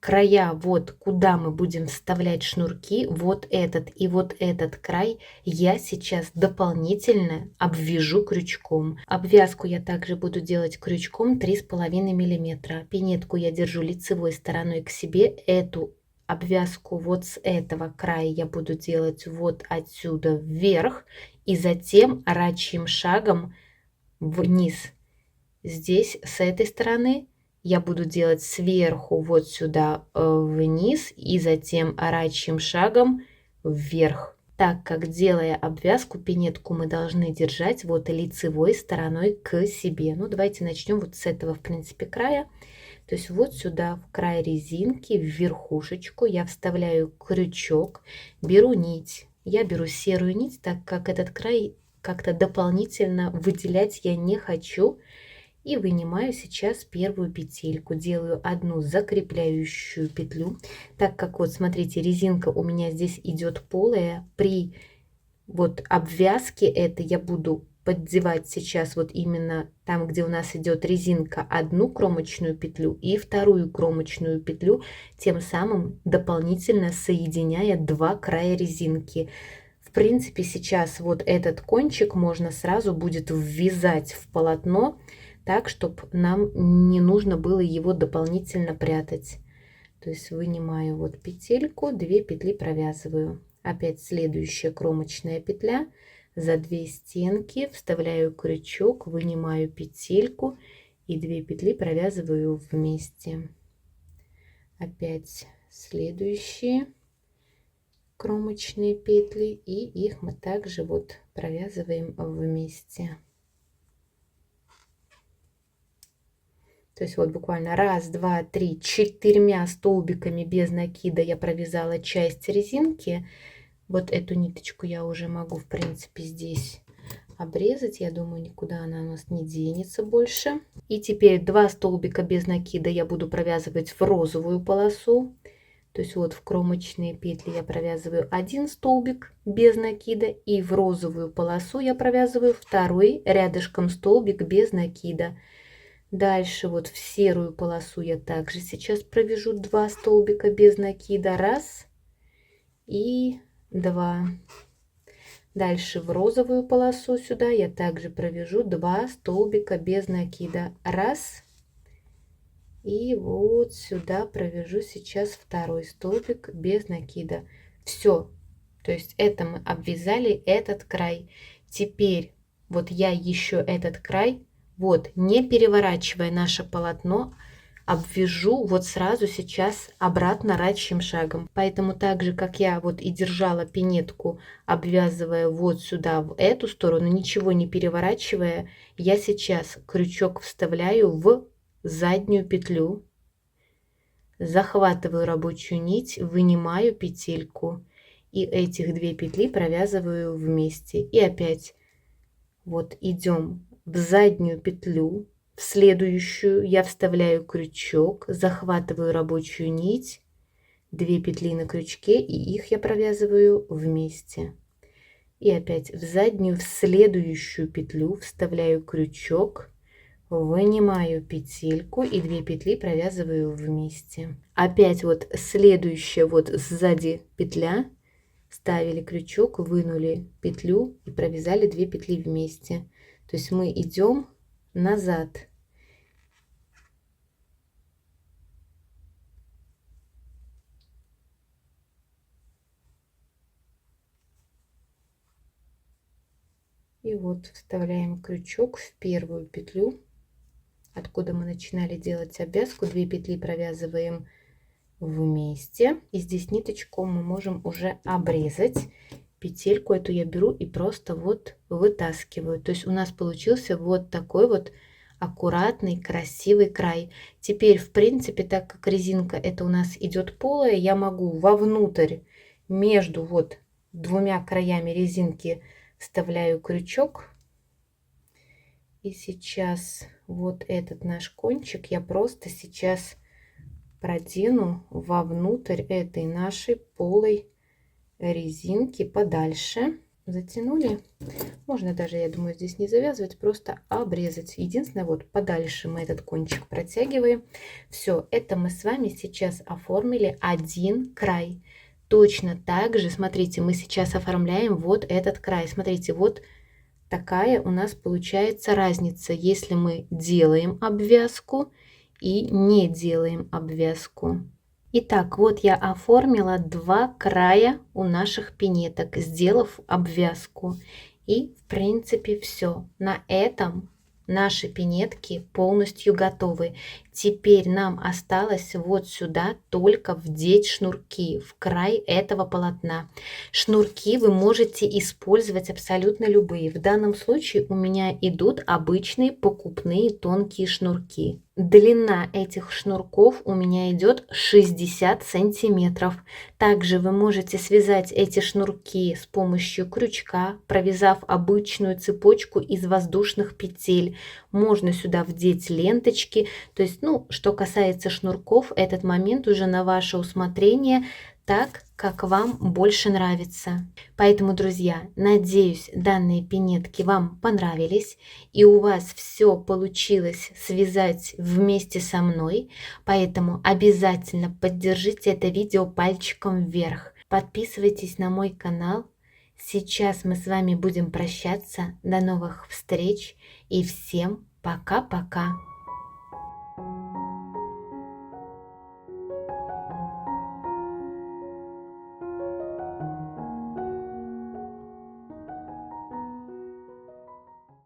края, вот куда мы будем вставлять шнурки, вот этот и вот этот край я сейчас дополнительно обвяжу крючком. Обвязку я также буду делать крючком 3,5 мм. Пинетку я держу лицевой стороной к себе. Эту обвязку вот с этого края я буду делать вот отсюда вверх и затем арачьим шагом вниз. Здесь с этой стороны я буду делать сверху вот сюда вниз и затем арачьим шагом вверх. Так как, делая обвязку, пинетку мы должны держать вот лицевой стороной к себе. Ну, давайте начнем вот с этого, в принципе, края. То есть вот сюда в край резинки, в верхушечку я вставляю крючок, беру нить. Я беру серую нить, так как этот край как-то дополнительно выделять я не хочу. И вынимаю сейчас первую петельку, делаю одну закрепляющую петлю, так как вот смотрите, резинка у меня здесь идет полая, при вот обвязке этой я буду поддевать сейчас вот именно там, где у нас идет резинка, одну кромочную петлю и вторую кромочную петлю, тем самым дополнительно соединяя 2 края резинки. В принципе, сейчас вот этот кончик можно сразу будет ввязать в полотно, так, чтобы нам не нужно было его дополнительно прятать. То есть вынимаю вот петельку, 2 петли провязываю. Опять следующая кромочная петля, за 2 стенки вставляю крючок, вынимаю петельку и 2 петли провязываю вместе. Опять следующие кромочные петли и их мы также вот провязываем вместе. То есть вот буквально 1, 2, 3, 4 столбиками без накида я провязала часть резинки. Вот эту ниточку я уже могу, в принципе, здесь обрезать. Я думаю, никуда она у нас не денется больше. И теперь 2 столбика без накида я буду провязывать в розовую полосу. То есть вот в кромочные петли я провязываю 1 столбик без накида. И в розовую полосу я провязываю 2 рядышком столбик без накида. Дальше вот в серую полосу я также сейчас провяжу 2 столбика без накида. 1 и 2. Дальше в розовую полосу сюда я также провяжу 2 столбика без накида. 1. И вот сюда провяжу сейчас 2 столбик без накида. Все. То есть это мы обвязали этот край. Теперь вот я еще этот край, вот, не переворачивая наше полотно, обвяжу вот сразу сейчас обратно рачьим шагом. Поэтому так же, как я вот и держала пинетку, обвязывая вот сюда, в эту сторону, ничего не переворачивая, я сейчас крючок вставляю в заднюю петлю, захватываю рабочую нить, вынимаю петельку и этих 2 петли провязываю вместе. И опять вот идем в заднюю петлю, в следующую я вставляю крючок, захватываю рабочую нить, 2 петли на крючке, и их я провязываю вместе. И опять в заднюю, в следующую петлю вставляю крючок, вынимаю петельку и 2 петли провязываю вместе. Опять вот следующая вот сзади петля, вставили крючок, вынули петлю и провязали 2 петли вместе. То есть мы идем назад. И вот вставляем крючок в первую петлю, откуда мы начинали делать обвязку. 2 петли провязываем вместе. И здесь ниточку мы можем уже обрезать. Петельку эту я беру и просто вот вытаскиваю. То есть у нас получился вот такой вот аккуратный, красивый край. Теперь, в принципе, так как резинка это у нас идет полая, я могу вовнутрь между вот 2 краями резинки вставляю крючок. И сейчас вот этот наш кончик я просто сейчас продену вовнутрь этой нашей полой резинки подальше. Затянули. Можно даже, я думаю, здесь не завязывать, просто обрезать. Единственное, вот подальше мы этот кончик протягиваем. Все, это мы с вами сейчас оформили один край. Точно так же, смотрите, мы сейчас оформляем вот этот край. Смотрите, вот такая у нас получается разница, если мы делаем обвязку и не делаем обвязку. Итак, вот я оформила 2 края у наших пинеток, сделав обвязку. И в принципе все. На этом наши пинетки полностью готовы. Теперь нам осталось вот сюда только вдеть шнурки в край этого полотна. Шнурки вы можете использовать абсолютно любые. В данном случае у меня идут обычные покупные тонкие шнурки. Длина этих шнурков у меня идет 60 сантиметров. Также вы можете связать эти шнурки с помощью крючка, провязав обычную цепочку из воздушных петель. Можно сюда вдеть ленточки. То есть, ну, что касается шнурков, этот момент уже на ваше усмотрение, так, как вам больше нравится. Поэтому, друзья, надеюсь, данные пинетки вам понравились, и у вас все получилось связать вместе со мной. Поэтому обязательно поддержите это видео пальчиком вверх. Подписывайтесь на мой канал. Сейчас мы с вами будем прощаться. До новых встреч и всем пока-пока.